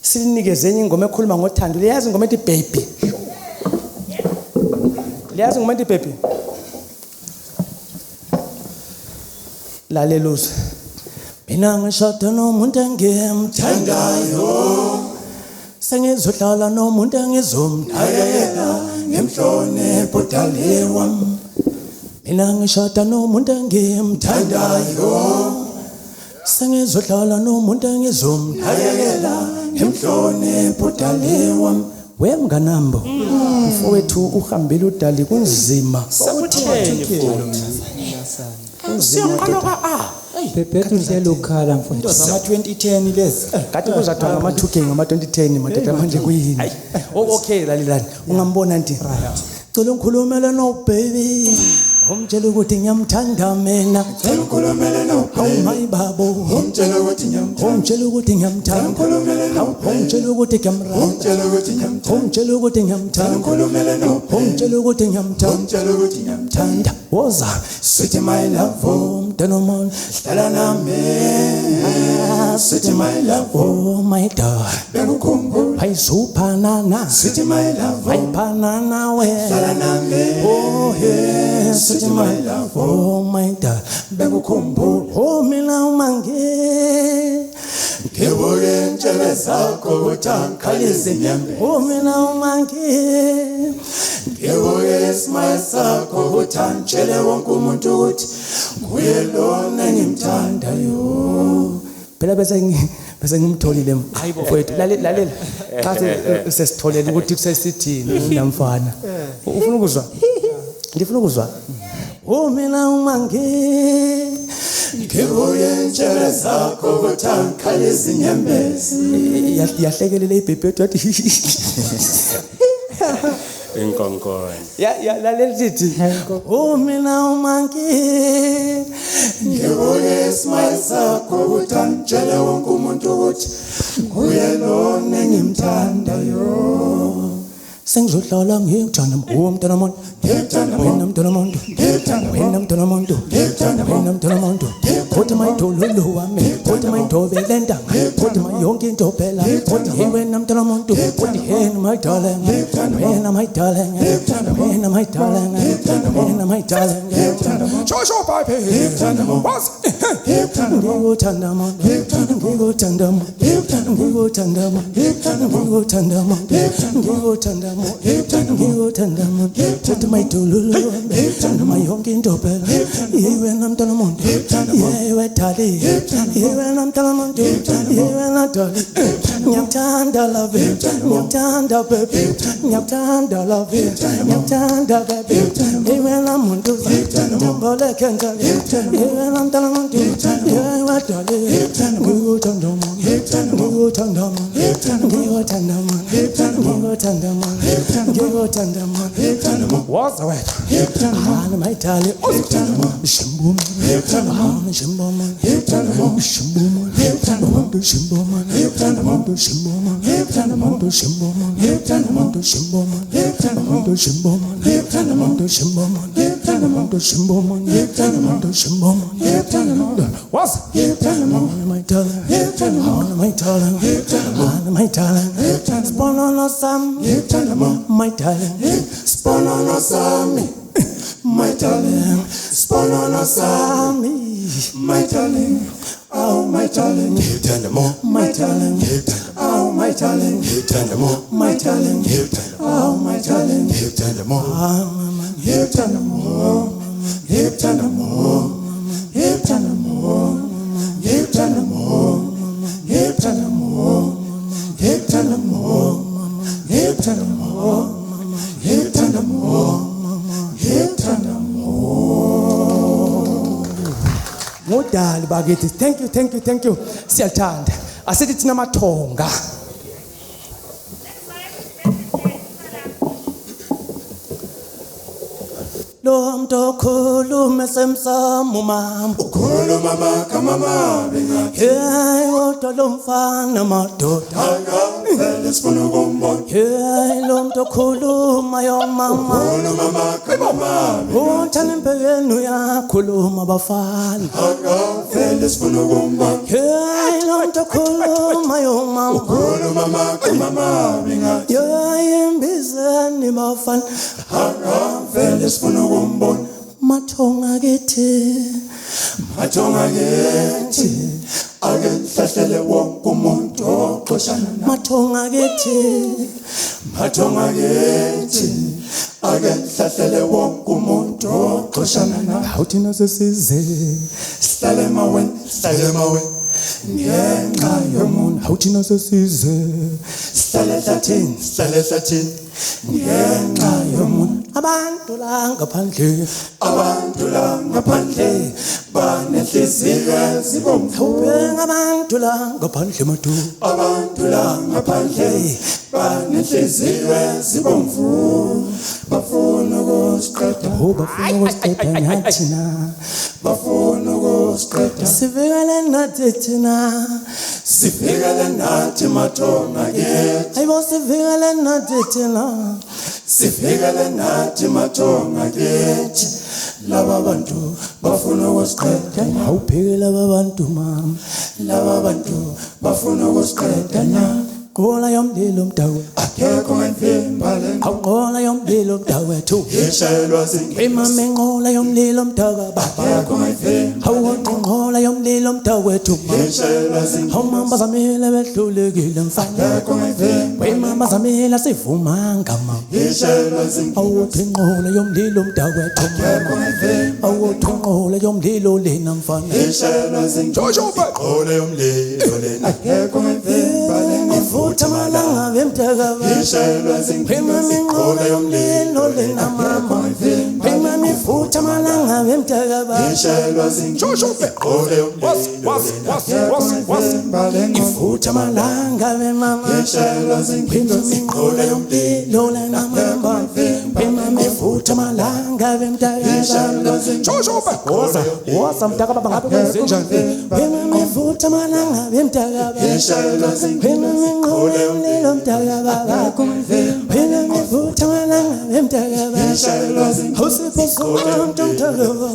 B: silinikeze ingoma ekhuluma ngothando. Liyazi ingoma ethi baby? Liyazi ingoma ethi baby? Laleluza. Mina ngishada nomuntu engimthandayo, sengizohlala nomuntu engizomnakekela, ngimhloniphe udali wami. Mina ngishada nomuntu engimthandayo, sengizohlala nomuntu engizomnakekela, ngimhloniphe udali wami. Wemnganambo mfowethu uhambile udali kunzima.
E: Sakutheni futhi?
F: Phephethu nhlelo ukhala mfundisi. Ama 2010 lezi.
B: Kade kuzathiwa ngama 2K ngama 2010 madodana manje kuyini? Okay lalilani. Ungambona nti. cela ngikhulumele no baby umtshela ukuthi ngiyamthanda mina
C: Cela ukhulumele no
B: awu
C: baby.
B: my babo
C: Umtshela ukuthi ngiyamthanda.
B: umtshela ukuthi ngiyamthanda
C: Ukhulumele no baby.
B: umtshela ukuthi ngiyamranda
C: Umtshela ukuthi ngiyamthanda.
B: umtshela ukuthi ngiyamthanda
C: Ukhulumele no baby.
B: umtshela ukuthi ngiyamthanda
C: Umtshela ukuthi ngiyamthanda.
B: thanda woza
C: Sweet my love,
B: umntana omona
C: hlala nami. Sweet my love,
B: oh my god
C: bekukhumbula.
B: ayisuphanana
C: Sweet my love,
B: ayiphanana
C: hlala
B: wena
C: nami.
B: oh yes
C: Sweet my love,
B: oh my god
C: bekukhumbula.
B: oh mina umange
C: Ngibuke intshebe zakho ukuthi angikhalise inyembezi.
B: oh mina umange
C: Ngibuke ismile sakho ukuthi angitshele wonke umuntu ukuthi nguye lona engimthandayo.
B: phela bese ngimtholile mfowethu lalela xa sesitholele ukuthi kusesithini namfana ufuna ukuzwa ngifuna ukuzwa oh mina umange
C: Ngibuke intshebe zakho ukuthi angikhalise inyembezi.
B: yahlekelela ibhebhethu yathi
E: Inkonkone.
B: ya lalela sithi oh mina umange
C: Ngibuke ismile sakho ukuthi angitshele wonke umuntu ukuthi nguye lona engimthandayo.
B: sengizodlala ngikuthanda umntana omuntu
C: Ngikuthanda
B: wena mntana omuntu
C: Ngikuthanda
B: wena mntana omuntu
C: Ngikuthanda
B: wena mntana omuntu kodwa mayidololo wami kodwa mayidobele ndanga kodwa yonke into phela kodwa hey wena mntana omuntu kodwa hey my darling wena my darling wena my darling wena my darling
C: Shosho baby. Was.
B: ngikuthanda mama ngikuthanda mama ngikuthanda mama ngikuthanda mama ngikuthanda mama ngikuthanda mama kodwa mayidololo wami mayonke into phela hey wena mntana omuntu hey wedali hey wena mntana omuntu hey wena dali ngiyamthanda love ngiyamthanda baby ngiyamthanda love ngiyamthanda baby hey wena muntu tambole kenda hey wena mntana omuntu hey wedali ngikuthanda mama ngikuthanda mama ngikuthanda mama ngikuthanda mama ngikuthanda mama waza wena hana my darling shimbuma hana shimbuma shimbuma mondo shimbuma mondo shimbuma mondo shimbuma mondo shimbuma mondo shimbuma mondo shimbuma mondo shimbuma mondo shimbuma waza hana my darling hana my darling hana my darling sponono sam my darling
C: Sponono sami. My darling. Sponono sami. My darling. Oh my darling. Ngikuthanda mo. My darling. Oh my darling. Ngikuthanda mo. My darling. Oh my darling. Ngikuthanda mo. Ngikuthanda mo. Ngikuthanda mo. Ngikuthanda mo. Ngikuthanda mo. Ngikuthanda mo. Ngikuthanda mo. Ngikuthanda mo. Ngikuthanda mo. Ngikuthanda mo.
B: ngodali bakithi thank you siyathanda asithi thina mathonga lo muntu okhuluma semsamo mama
C: Khuluma makamama bengathi
B: hey kodwa lo mfana madoda
C: angavele sifuna ukumbona.
B: hey lo muntu okhuluma yo mama
C: Khuluma makamama
B: uthanda impekeni uyakhuluma bafana
C: angavele sifuna ukumbona.
B: hey lo muntu okhuluma yo mama
C: Khuluma makamama bengathi
B: yoyimbizeni bafana
C: angavele sifuna ukumbona.
B: mathonga kithi
C: Mathonga kithi ake ngihlahlele wonke umuntu oxoshana naye.
B: mathonga kithi
C: Mathonga kithi ake ngihlahlele wonke umuntu oxoshana naye.
B: awuthina sesize
C: Sihlale emaweni, sihlale emaweni.
B: ngenxa yomuntu awuthina sesize sihlale ehlathini ngenxa yomuntu abantu la ngaphandle banenhliziyo ezibomvu abantu la ngaphandle madu banenhliziyo ezibomvu bafuna ukusiqeda nathina sivikele nathi mathonga kethu ayibo sivikele nathi mathonga kethu laba bantu bafuna ukusiqeda awuphike laba bantu mama laba bantu bafuna ukusiqeda na Qola yomlilo mdawe akekho ngemfimbale awuqola yomlilo mdawe thu yeshelwa zingi imame ngola yomlilo mdawe akekho ngemfimbale awuqola yomlilo mdawe thu yeshelwa zingi awumamba zamile behlulekile mfana akekho ngemfimbale imama zamile sivuma ngama yeshelwa zingi awuqola yomlilo mdawe thu akekho ngemfimbale awuqola yomlilo lena mfana yeshelwa zingi jojoba qola yomlilo lena akekho ngemfimbale Futa malanga bemtagaba Yeshelwa zingi Prima mingola yomlilo lena mama Prima mifuta malanga bemtagaba Yeshelwa zingi Joshua Ole yomlilo Ifuta malanga bemama Yeshelwa zingi Prima mingola yomlilo lena mama Prima mifuta malanga bemtagaba Yeshelwa zingi Joshua Woza mtagaba bangabe kwenzenjani Prima mifuta malanga bemtagaba Yeshelwa zingi Prima Ole yomlilo mtagaba Phela mifuta malanga bemtagaba Awusipho sonke mtagaba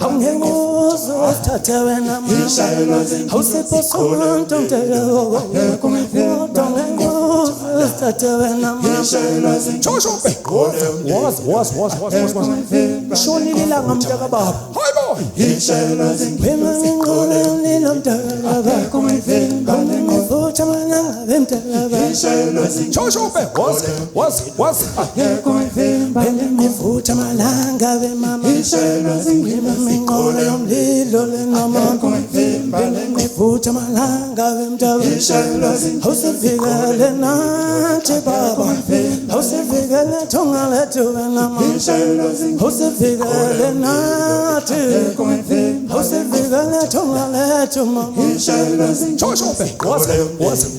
B: Awungenguzo sithathe wena mama Awusipho sonke mtagaba Awungenguzo sithathe wena mama Joshua Shonile langa mtagaba Hayibo Phela mingola yomlilo mtagaba Mifuta malanga bemtagaba Joshua mifuta malanga bemama mingola yomlilo lena mama mifuta malanga bemtagaba awusivikele nathi baba awusivikele thonga lethu wena mama awusivikele nathi awusivikele thonga lethu mama Joshua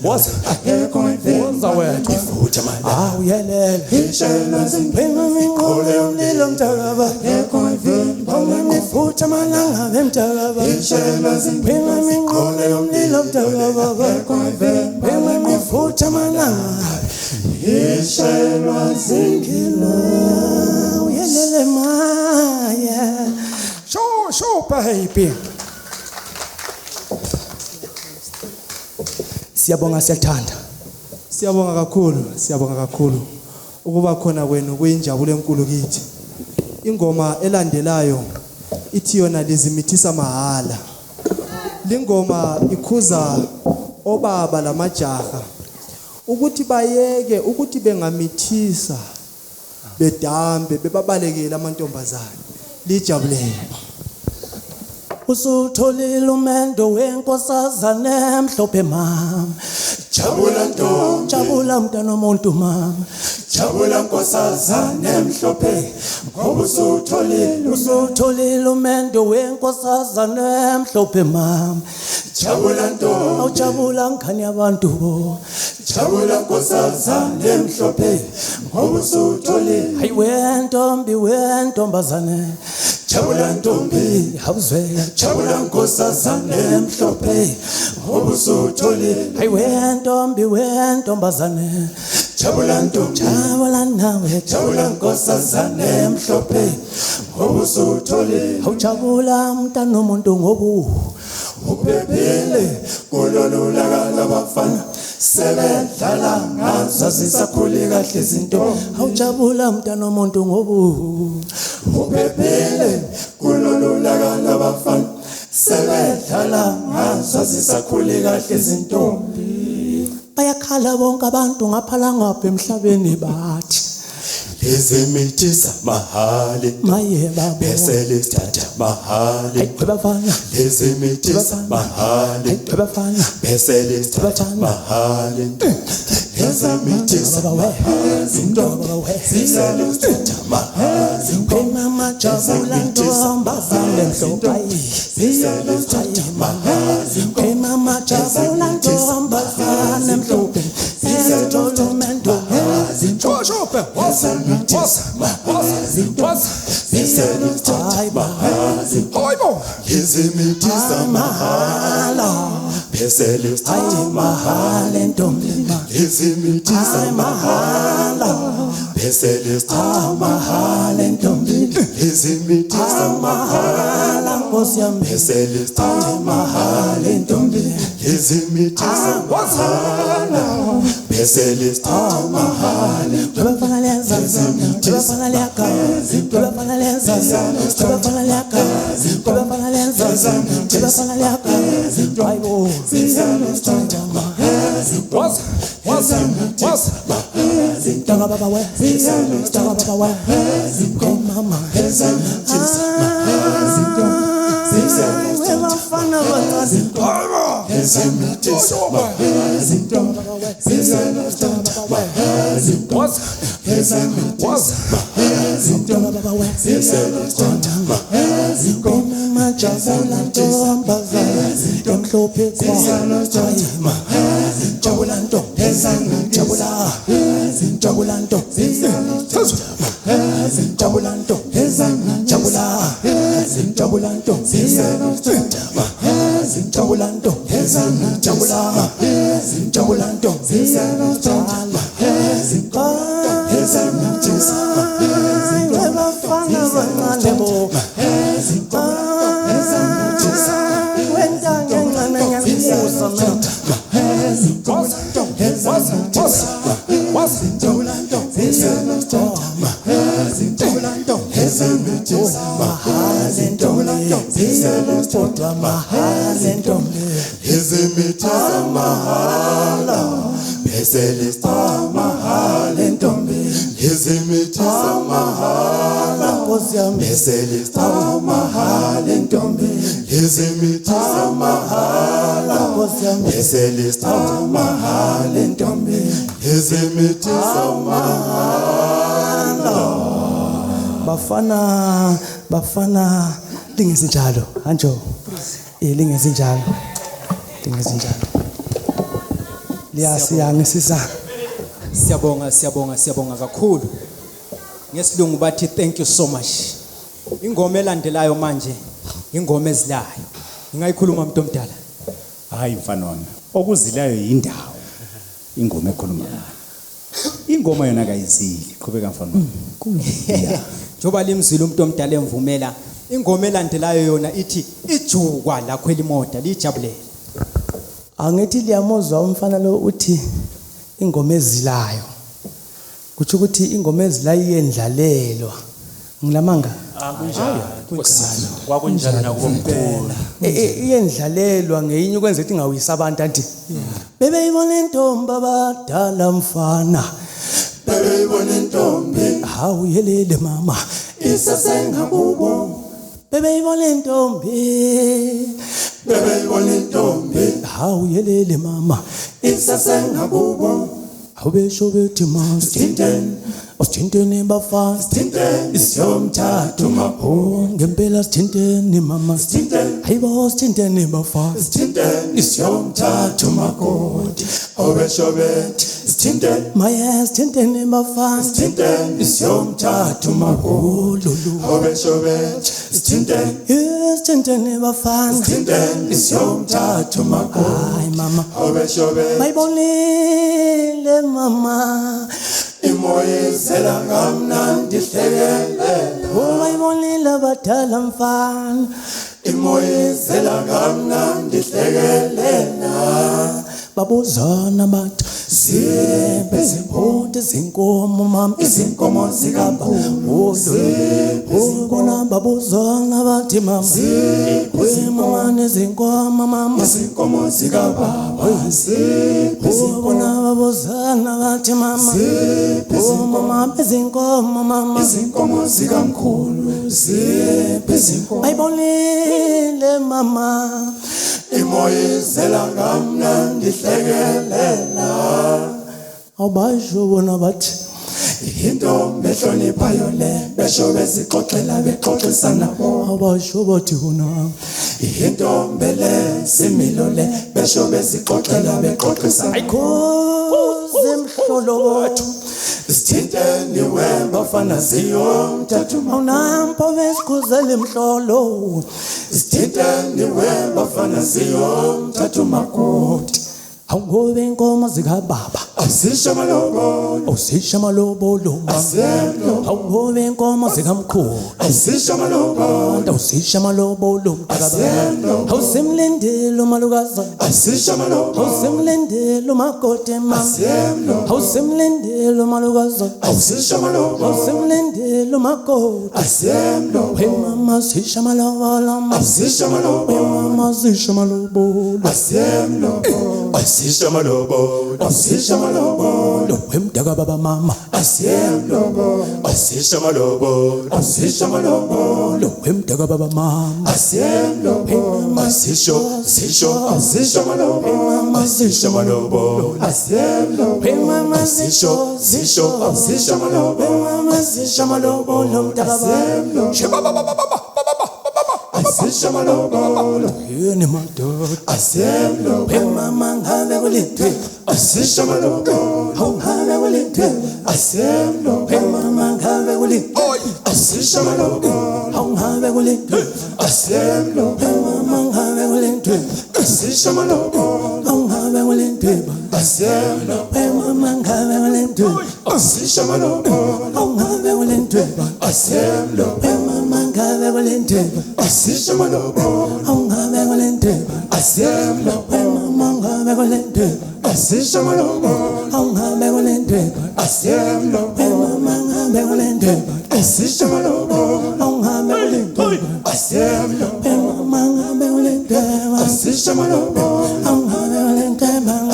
B: Woza wethu ifuta malanga awuyelele Prima mingola yomlilo mtagaba mifuta malanga bemtagaba Prima mingola yomlilo mtagaba Prima mifuta malanga Yeshelwa zingilo uyelele maya show baby Siyabonga kakhulu ukuba khona kwenu kuyinjabulo enkulu kithi ingoma elandelayo ithi yona lizimithisa mahala lingoma ikhuza obaba lamajaha ukuthi bayeke ukuthi bengamithisa bedambe bebabalekela amantombazane lijabulele Usutholile umendo wenkosazana emhlophe mama Jabula mntana omuntu mama Jabula nkosazana emhlophe ngoba usutholile umendo wenkosazana emhlophe mama Jabula ngani abantu bo Jabula nkosazana emhlophe ngoba usutholile hayi wentombazane Jabula ntombi awuzwe Jabula nkosazana emhlophe ngoba usutholile hayi wentombazane Jabula ntombi Jabula nkosazana emhlophe ngoba usutholile awujabula mntana omuntu ngobu uphephile kulolu laka labafana sebedlala ngazo zisakhule kahle izinto awujabula mntana omuntu ngobu uphephile kulolu laka labafana sebedlala ngazo zisakhule kahle izintombi bayakhala bonke abantu ngaphala ngapha emhlabeni bathi
C: lezimithi zamahali
B: maye babo
C: bese lisithatha mahali
B: bafana
C: lezimithi zamahali
B: bafana
C: bese lisithatha mahali lezimithi zamahali bese lisithatha mahali
B: mama jabula ntomba zale mhlopai
C: lisithatha mahali
B: mama jabula ntomba zale mhlopai Entomento Joshua was
C: lezimithi zamahala bese lisithatha mahali lezimithi zamahala bese lisithatha mahali lezimithi zamahala bese lisithatha mahali lezimithi zamahala bese lisithatha mahali
B: bafana lingezinjalo anjo lingezinjalo liyasiyangisisa
F: Siyabonga kakhulu. Ngesilungu bathi thank you so much. Ingoma elandelayo manje ingoma ezilayo. Ngingayikhuluma umuntu omdala.
G: Hayi mfana wami. Okuzilayo yindawo. Ingoma ekhuluma. Ingoma yona kayizili. Qhubeka mfana wami.
F: Njoba limzila umuntu omdala emvumela. Ingoma elandelayo yona ithi ijukwa lakho elimoda lijabulele.
B: Angithi liyamuzwa umfana lo uthi ingoma ezilayo. Kuthi ukuthi ingoma ezilayo iyendlalelwa. Ngilamanga
E: kunjalo kwakunjalo nakumkhulu
B: iyendlalelwa ngeyinye ukwenza ukuthi ngawisa abantu anti bebe ibona intombi abadala mfana
C: bebe ibona intombi
B: hawu yelele mama
C: isasengakubo
B: bebe ibona intombi
C: bebe ibona intombi
B: hawu yelele mama
C: isasengakubo
B: awubesho bethi masithintene Sithintene bafana
C: sithintene isiyomthatha
B: oh ngempela sithintene mama
C: sithintene
B: hayibo sithintene bafana
C: sithintene isiyomthatha makoti awubesho bethi sithintene
B: maya sithintene bafana
C: sithintene isiyomthatha makoti awubesho bethi sithintene
B: sithintene bafana
C: sithintene isiyomthatha makoti
B: hayi mama
C: awubesho bethi
B: bayibonile mama
C: imoya izela ngamnandi hlekelele
B: bayibonile abadala mfana
C: imoya izela ngamnandi hlekelela
B: babuzana bathi ziphi izimpunzi zinkomo mama izinkomo zikababa ubona babuzana bathi mama ziphi mama nezinkomo mama
C: izinkomo zikababa
B: ubona babuzana bathi mama mama izinkomo mama
C: izinkomo zikamkhulu ziphi izinkomo
B: ayibonile mama
C: imoya izela ngamnandi hlekelela
B: abasho bona bathi
C: into behloniphayo le besho bezixoxela bexoxisana bo
B: abasho bathi khona
C: into bele similo le besho bezixoxela bexoxisana
B: ayikhoze mhlolo wethu
C: sithinteni wembafana ziyomthathu
B: awunampo besikhuzela imhlolo
C: sithinteni wembafana ziyomthathu makoti
B: awungobe inkomo zikababa
C: asisho malobolo
B: awusisha amalobolo
C: asiyemlo
B: awungobe inkomo zikamkhulu
C: asisho malobolo
B: awusisha amalobolo
C: asiyemlo
B: awusimlindile umalukazi
C: asisho malobolo
B: awusimlindile umakoti mama
C: asiyemlo
B: awusimlindile umalukazi
C: asisho malobolo
B: awusimlindile umakoti
C: asiyemlo
B: we mama sisha amalobolo
C: asisho malobolo
B: mama sisha amalobolo
C: asiyemlo asisho malobolo asisho malobolo
B: we mdaka baba mama
C: asiyemlo asisho malobolo asisho malobolo
B: we mdaka baba mama
C: asiyemlo asisho asisho malobolo asisho malobolo asiyemlo
B: we mama
C: asisho asisho malobolo
B: mama sisha amalobolo mdaka baba
C: asisho malobolo
B: yini madoda
C: asiyemlo
B: we mama ngabe kulitwe
C: asisho malobolo
B: ngabe kulitwe
C: asiyemlo
B: we mama ngabe kulitwe
C: asisho malobolo
B: ngabe kulitwe
C: asiyemlo
B: we mama ngabe kulitwe
C: asisho malobolo
B: ngabe kulitwe
C: asiyemlo
B: we mama ngabe kulitwe
C: asisho malobolo
B: ngabe kulitwe
C: asiyemlo
B: we mama ngabe kulitwe
C: asisho malobolo
B: ngabe kulitwe
C: asiyemlo
B: we mama ngabe kulitwe
C: asisho malobolo
B: ngabe kulitwe
C: asiyemlo
B: we mama ngabe kulitwe
C: asisho malobolo
B: ngabe kulitwe
C: asiyemlo
B: we mama ngabe kulitwe
C: asisho malobolo
B: ngabe kulitwe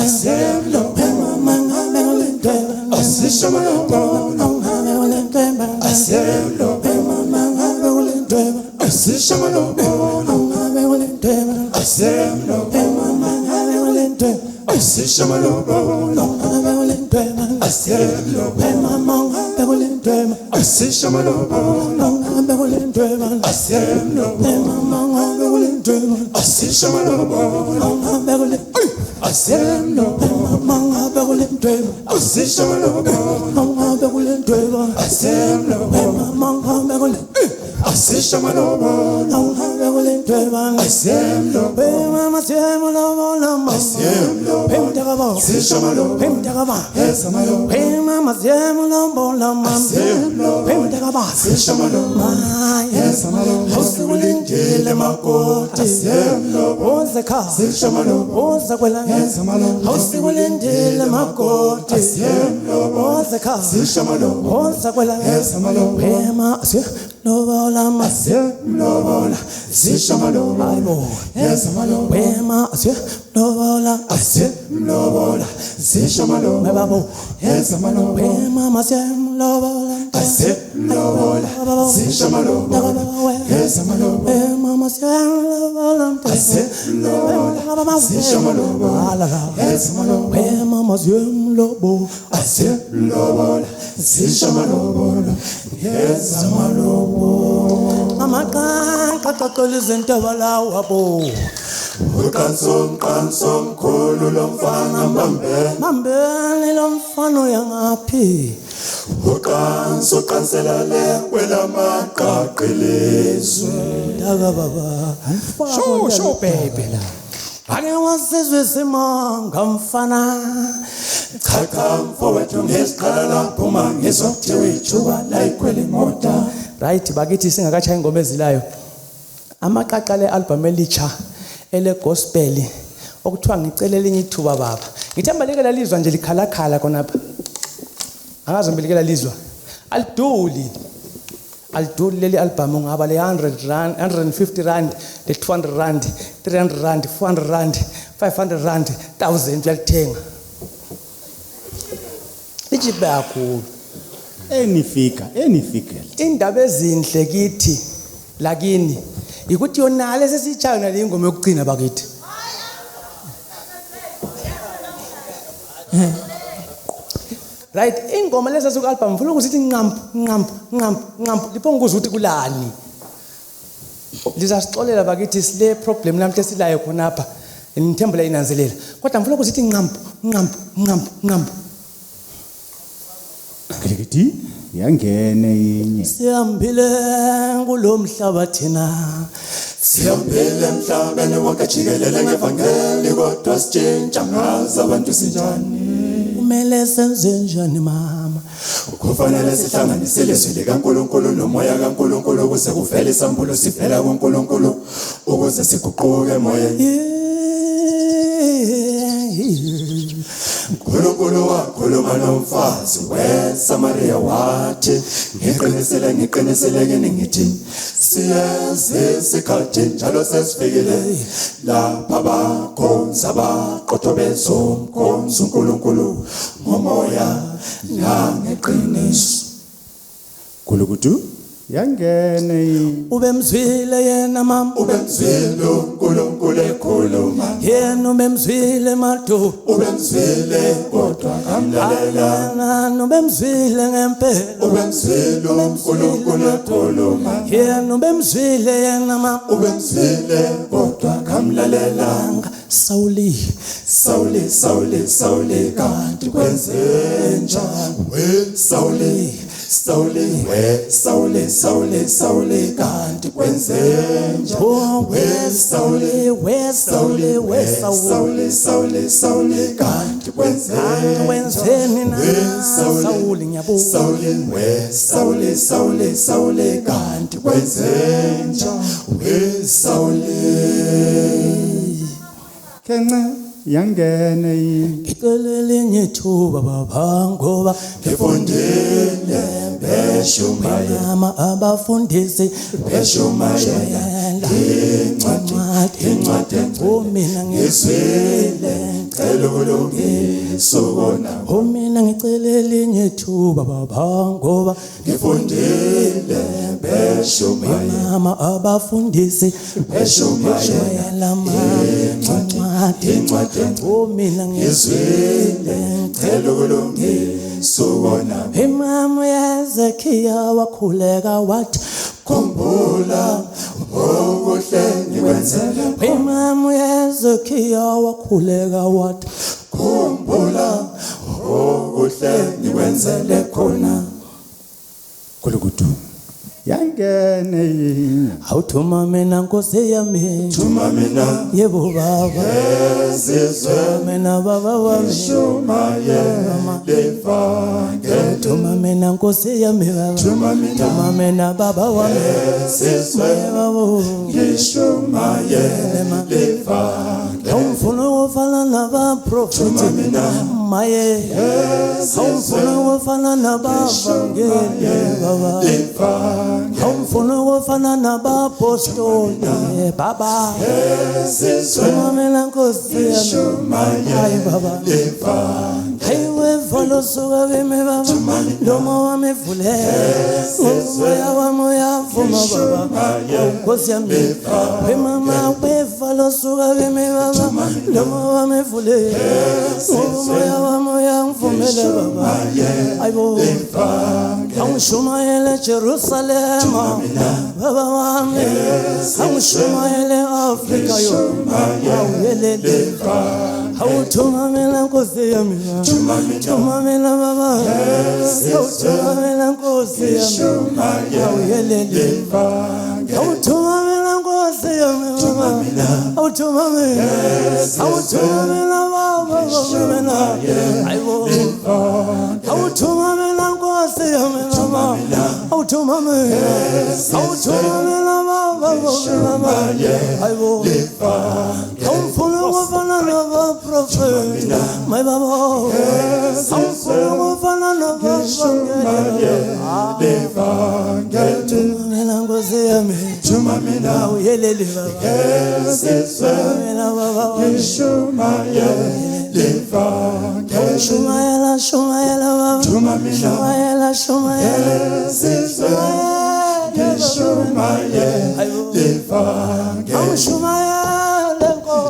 C: asiyemlo
B: we mama ngabe kulitwe
C: asisho malobolo
B: ngabe kulitwe
C: asiyemlo
B: we mama ngabe kulitwe
C: asisho malobolo
B: ngabe kulitwe
C: asiyemlo
B: we mama ngabe kulitwe
C: asisho malobolo
B: ngabe kulitwe
C: asiyemlo
B: we mama ngabe kulitwe
C: asisho malobolo
B: ngabe kulitwe
C: asiyemlo
B: we mama ngabe kulitwe
C: asisho malobolo
B: ngabe kulitwe
C: asiyemlo
B: mama ngabe kulitwe
C: asisho malobolo
B: ngabe kulitwe
C: asiyemlo
B: we mama ngabe kulitwe
C: asisho malobolo
B: ngabe kulitwe
C: asiyemlo
B: we mama siyemo lo
C: asiyemlo
B: we mdaka baba
C: asisho malobolo
B: we mdaka baba
C: esa malobolo
B: we mama siyemo lo mama
C: asiyemlo
B: we mdaka baba
C: asisho malobolo esa malobolo
B: awusikulindile makoti
C: asiyemlo
B: woze kha
C: asisho malobolo
B: woza kwela
C: esa malobolo
B: awusikulindile makoti
C: asiyemlo
B: woze kha
C: asisho malobolo
B: woza kwela
C: esa malobolo
B: we ma lobola ma
C: asiyemlo asisho malobolo
B: ayibo
C: esa malobolo
B: we ma lobola
C: asiyemlo asisho malobolo
B: we babo
C: esa malobolo
B: we mama lobola
C: asiyemlo asisho malobolo esa malobolo
B: we mama lobola
C: asiyemlo asisho malobolo esa malobolo
B: we mama lobo
C: asiyemlo asisho malobolo esa malobolo
B: amaqaqa xoxola izinto abalawo abo
C: uqanso mkhulu lomfana
B: mambeni lo mfana uyangaphi
C: uqansela le kwelamaqaqilizwe
B: daka baba
D: Sho baby la.
B: ake wasizwe simanga mfana
C: cha mfowethu ngesikhala lapho mangizokuthiwa ijuba la ikhwele imota
B: right bakithi singakachaya ingoma ezilayo amaqaqa le album elitsha ele gospel okuthiwa ngicela elinye ithuba baba. Ngithemba lekela lizwa nje likhalakhala khonapha. Angaze ngibelikela lizwa. Alduli leli album ungaba le 100 rand, 150 rand, le 200 rand, 300 rand, 400 rand, 500 rand, 1000 uyalithenga. Lichipe kakhulu.
G: Enifika.
B: Indaba ezinhle kithi lakini ukuthi yona lesi sichayo nale ingoma yokugcina bakithi. Right, ingoma lesa soku album mfuna ukuthi nqampu liphonga ukuthi kulani. Lizasixolela bakithi sile problem namhle silayo khonapha. Ngithemba la inanzelela. Kodwa mfuna ukuthi nqampu.
G: Ngilikithi yangene inye.
B: Sihambile kulomhlaba thina.
C: Sihambile emhlabeni wonke jikelele ngevangeli kodwa sitshintsha ngazo abantu sinjani.
B: Kumele senze njani mama?
C: Kufanele sihlanganise ilizwi likaNkulunkulu nomoya kaNkulunkulu ukuze kuvele isambulo sivela kuNkulunkulu ukuze siguquke emoyeni. Nkulunkulu wakhuluma nomfazi weSamaria wathi ngiqinisele ngithi siyeze isikhathi njalo sesifikile lapha bakhonza baqotho bezomkhonza uNkulunkulu ngomoya nangeqiniso.
G: Kulukutu yangene inye.
B: Ubemzwile yena mama.
C: Ubemzwile uNkulunkulu ekhuluma.
B: Yena ubemzwile madu.
C: Ubemzwile kodwa kamlalela.
B: Ubemzwile ngempela.
C: Ubemzwile uNkulunkulu ekhuluma.
B: Yena ubemzwile yena mama.
C: Ubemzwile kodwa kamlalela.
B: Sauli
C: kanti kwenzenjani? Sauli kanti kwenzenjani? Sauli kanti
B: wenzeni na Sauli ngiyabuza.
C: Sauli kanti kwenzenjani? Sauli
G: Kenge yangene inye.
B: Ikelele nyethuba baba ngoba
C: ngifundile beshumayela
B: mama abafundisi
C: beshumayela incwadi
B: mina
C: ngizwile cela ukulungisa kona.
B: Mina ngicela elinye ithuba baba ngoba
C: ngifundile beshumayela
B: mama abafundisi beshumayela incwadi mina
C: ngizwile cela ukulungisa kona.
B: Imama yaZekhiya wakhuleka wathi
C: khumbula okuhle nikwenzele.
B: Imama yaZekhiya wakhuleka wathi
C: khumbula okuhle nikwenzele khona.
G: Kulukutu yangene inye.
B: awuthuma mina Nkosi yami
C: Thuma mina
B: yebo baba
C: ezizwe
B: mina baba wami
C: shumayela levangeli.
B: thuma mina Nkosi yami baba
C: Thuma
B: mina baba wami
C: ezizwe
B: baba
C: ngishumayela levangeli.
B: awufuna ukufana nabaprofeti maye awufuna ukufana nabavangeli baba awufuna ukufana nabapostoli baba thuma mina Nkosi yami hayi baba hayi wevalo suka kimi baba lomo wami vule umoya wami uyavuma baba Nkosi yami mama wevalo suka kimi baba lomo wami vule umoya wami uyangivumela baba ayibo angishumayele Jerusalem baba wami angishumayele Afrika yo awuyelele awuthuma mina Nkosi yami thuma mina baba awuthuma mina Nkosi yami awuyelele awuthuma mina Nkosi yami awuthuma mina baba mina ayibo awuthuma mina Nkosi yami baba awuthuma mina baba ayibo awufuna ukufana prophet my baba awufuna ukufana nabavangeli mina nkosi yami
C: Tuma mina
B: uyelele baba mina baba
C: Shumayele
B: shumayela shumayela baba
C: Tuma mina
B: shumayela shumayela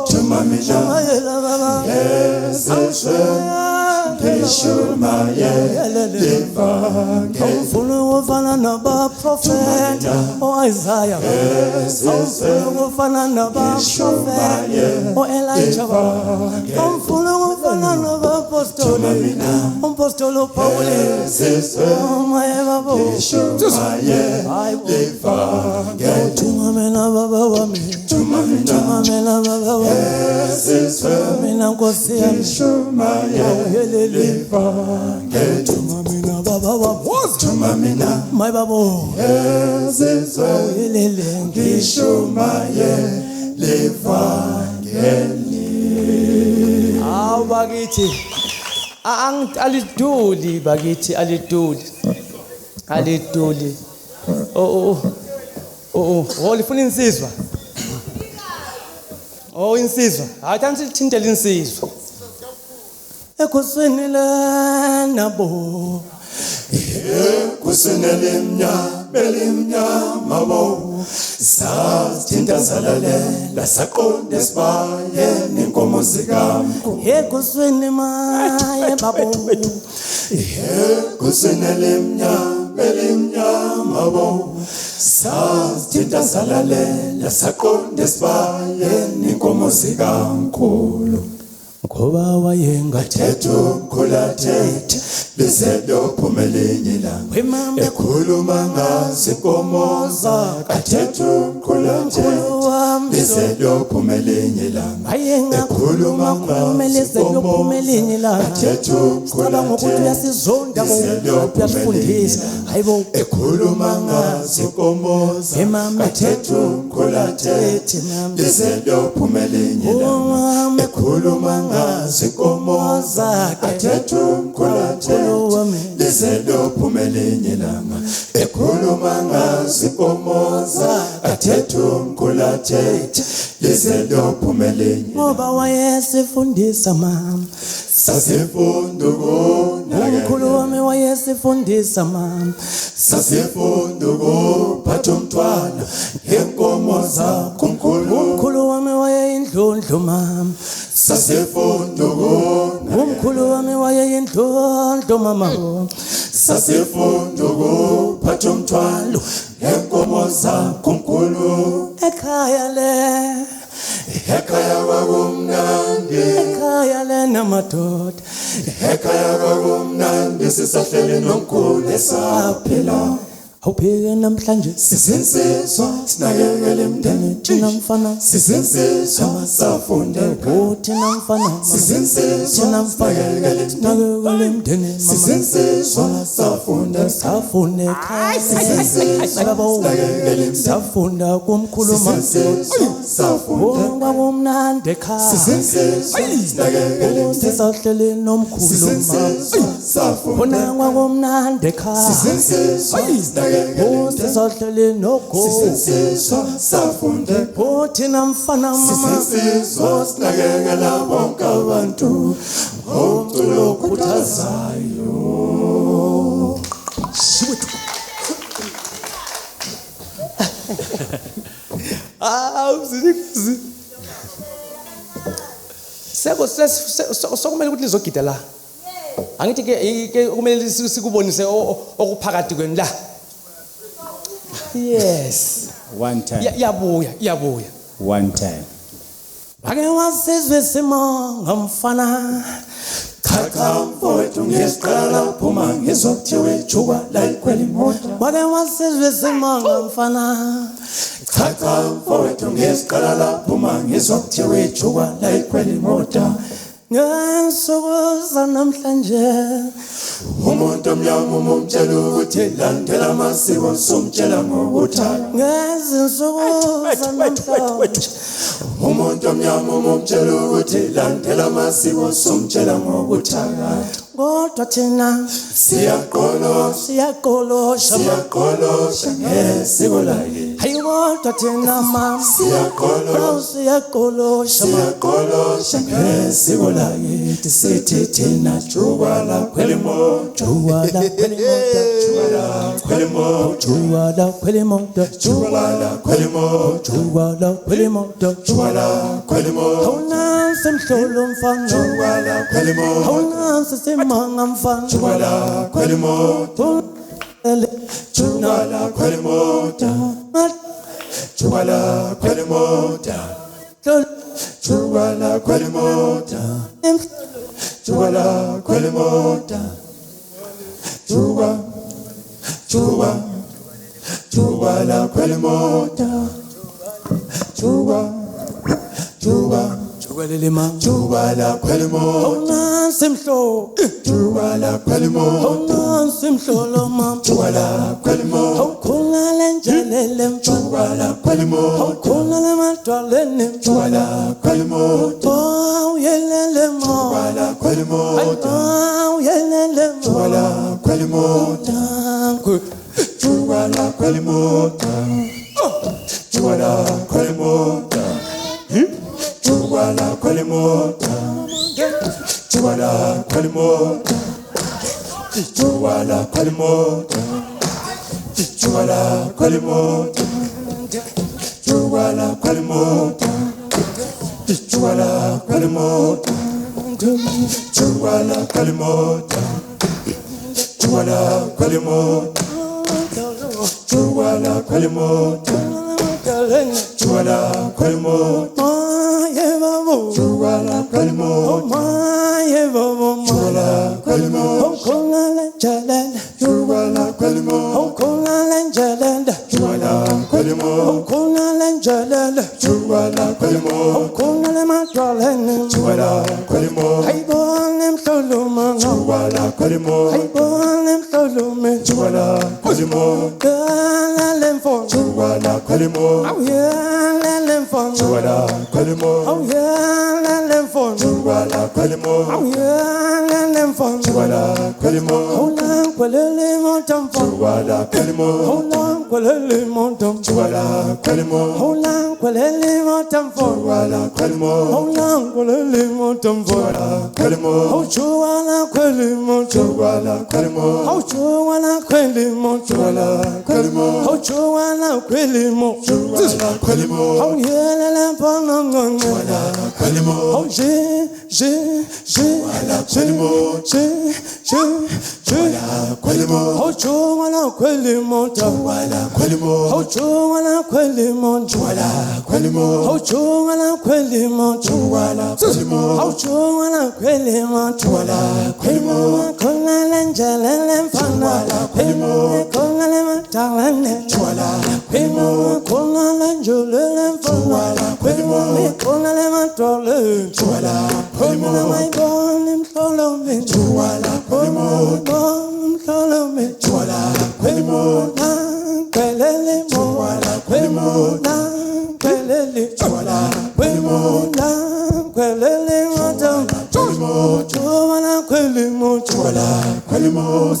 C: Tuma mina
B: shumayela baba awufuna ukufana nabaprofeti o-Isaiah awufuna ukufana nabaprofeti o-Elijah awufuna ukufana nabapostoli umpostoli uPawuli maye babo tuma mina baba wami tuma mina baba wami mina nkosi yami tuma mina baba wami
C: Tuma mina
B: my babo yelele
C: Shumayele
B: awu bakithi aliduli bakithi aliduli lifuna insizwa insizwa hayi tansi lithintele insizwa ekhosini lenabo
C: kusenelimnya belimnyama bo sazithinta zalalela saqonde sibayeni inkomo zikamkhulu
B: ekhosini maye babo
C: kusenelimnya belimnyama bo sazithinta zalalela saqonde sibayeni inkomo zikamkhulu
B: ngoba wayengathetha
C: umkhulathethi liselophumele ilanga ekhuluma ngazinkomo zakathetha umkhulathethi liselophumele ilanga ekhuluma ngazinkomo zakathetha umkhulathethi
B: uyasifundisa hayibo
C: ekhuluma ngazinkomo zakathetha umkhulathethi liselophumele ilanga ekhuluma ngazinkomo zakathetha umkhulathethi liselophumele ilanga ekhuluma ngazinkomo zakathetha umkhulathethi liselophumele
B: ngoba wayesifundisa mama
C: sasifunda
B: umkhulu wami wayesifundisa mama
C: sasifunda ukuphatha umthwalo yenkomo zakho
B: umkhulu wami wayeyindlondlo mama
C: sasifunda
B: umkhulu wami wayeyindlondlo mama
C: sasifunda ukuphatha umthwalo yenkomo zakho nkulu ekhaya kwakumnandi
B: ekhaya lenamadoda
C: ekhaya kwakumnandi sisahleli nomkhulu esaphila
B: awuphike namhlanje
C: sizinsizwa sinakekele imndeni
B: thina mfana
C: sizinsizwa safunde
B: thina mfana
C: sizinsizwa sinakekele
B: nakekele imndeni
C: sizinsizwa safunde
B: safune ekhaya safunda kumkhulu mama kwakumnandi ekhaya sisahleli nomkhulu mama khona kwakumnandi ekhaya sisahleli nogogo
C: safunde
B: thina mfana mama
C: sinakekela bonke abantu ngomculo okhuthazayo
B: sokumele ukuthi lizogida la angithi ke kumele sikubonise okuphakathi kwenu la yes
G: One time.
B: iyabuya
G: One time.
B: ake wasizwe simanga mfana
C: Cha mfowethu ngesiqala phuma ngizokuthiwa ejukwa la ikhwela imoto
B: wake wasizwe simanga mfana
C: Cha mfowethu ngesiqala phuma ngizokuthiwa ejukwa la ikhwela imoto
B: ngesokuza namhlanje
C: umuntu omnyama umtshela ukuthi landela amasiko somtshela ngokuthanda
B: ngezinsukuza namhlanje
C: umuntu omnyama umtshela ukuthi landela amasiko somtshela ngokuthanda
B: kodwa thina siyaqolosha
C: ngesiko lakhe
B: hayi kodwa thina mama siyaqolosha
C: ngesiko lakhe sithi thina juwala kwelimoto
B: awunansi mhlolo mfana awunansi simanga mfana awunansi mhlolo awunansi mhlolo mama awukhona lenjelele mfana awukhona lemadwaleni mfana awuyelele mama awuyelele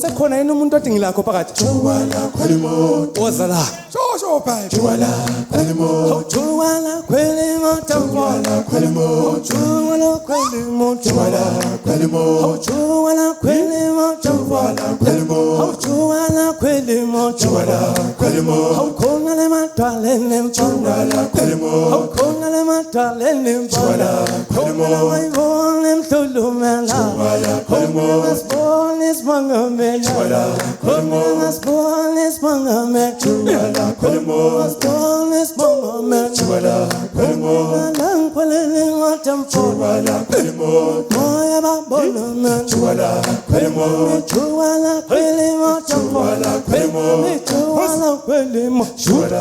B: sekhona yini umuntu odingilakho phakathi ozala
C: Chuwala kwelimo,
B: Moya bolona,
C: chuwala kwelimo,
B: chuala kwelimo,
C: chuwala kwelimo,
B: chuala kwelimo,
C: chuwala kwelimo,
D: shodo,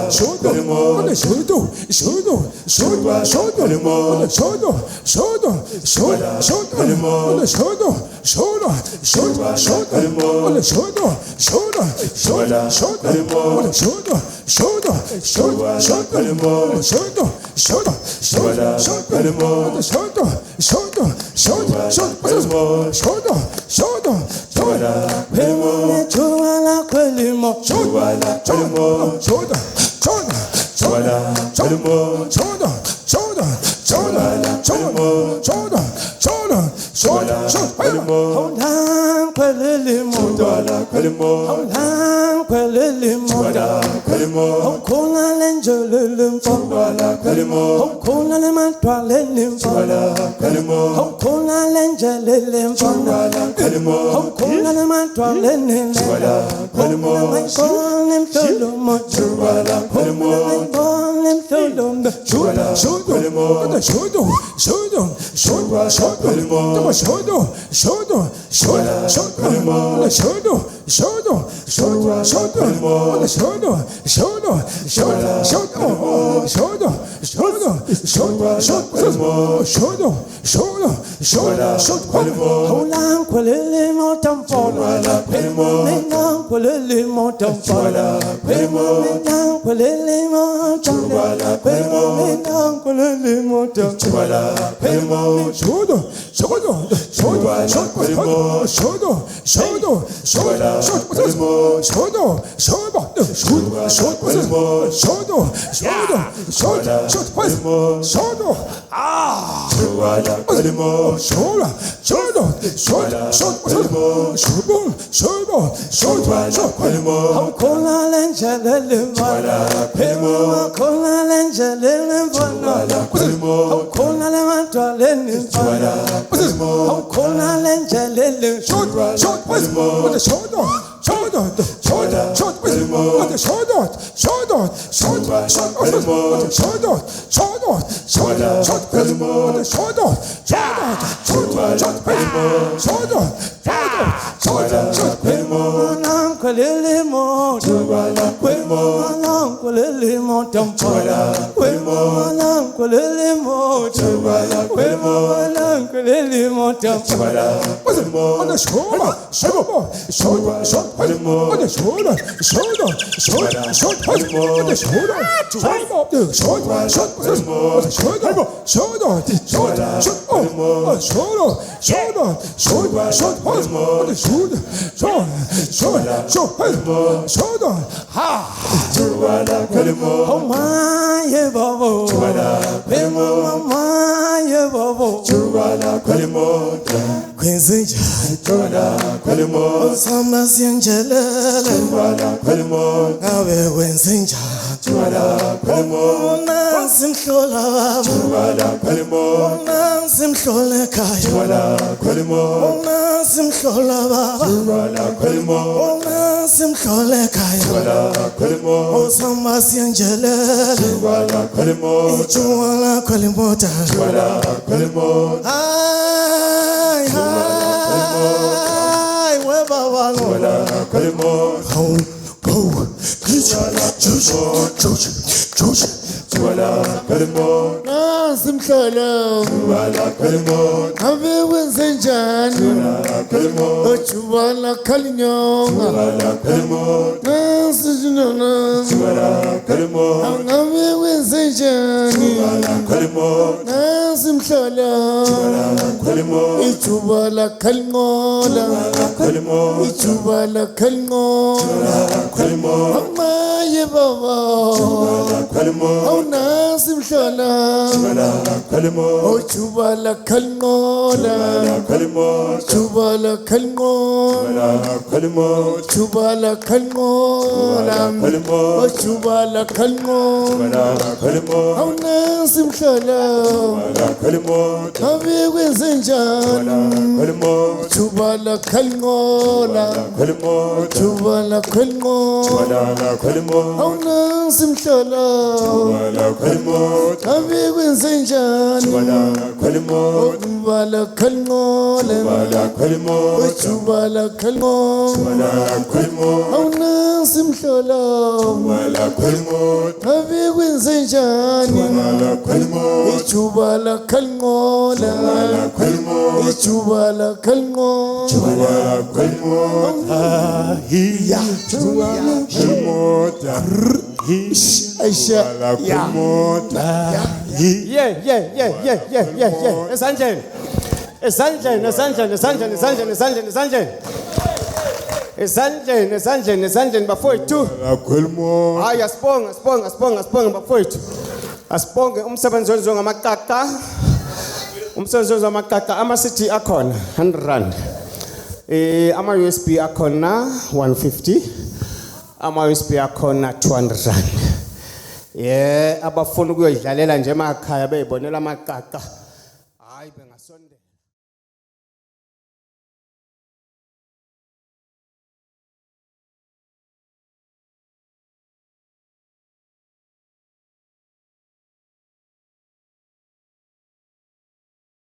C: Chubala kalmo kwelinqola kwelimota
H: Jubala kwelinqola
C: wala kwelimota
H: awunansi mhlolo
C: wala kwelimota
H: abe kwenzenjani
C: wala kwelimota
H: Jubala kwelinqola
C: wala kwelimota
H: Jubala kwelinqola
C: wala kwelimota
H: awunansi mhlolo
C: wala kwelimota
H: abe kwenzenjani
C: wala kwelimota
H: Jubala kwelinqola
C: wala kwelimota
H: Jubala kwelinqola
C: wala kwelimota
H: ya
C: kwelimota
H: Aisha
C: wala kwelimota
A: Yeah. Esandleni. Esandleni, esandleni, esandleni, esandleni, esandleni, esandleni. Esandleni, esandleni, esandleni bafowethu.
C: wala kwelimota
A: Hayi asibonge bafowethu. Asibonge umsebenzi wenziwe ngamaqaqa. Umsebenzi wenziwe ngamaqaqa ama-city akhona 100 rand. Ama-USB akhona 150. Ama-USB akhona 200 rand. Abafuna ukuyodlalela nje emakhaya beyibonela amaqaqa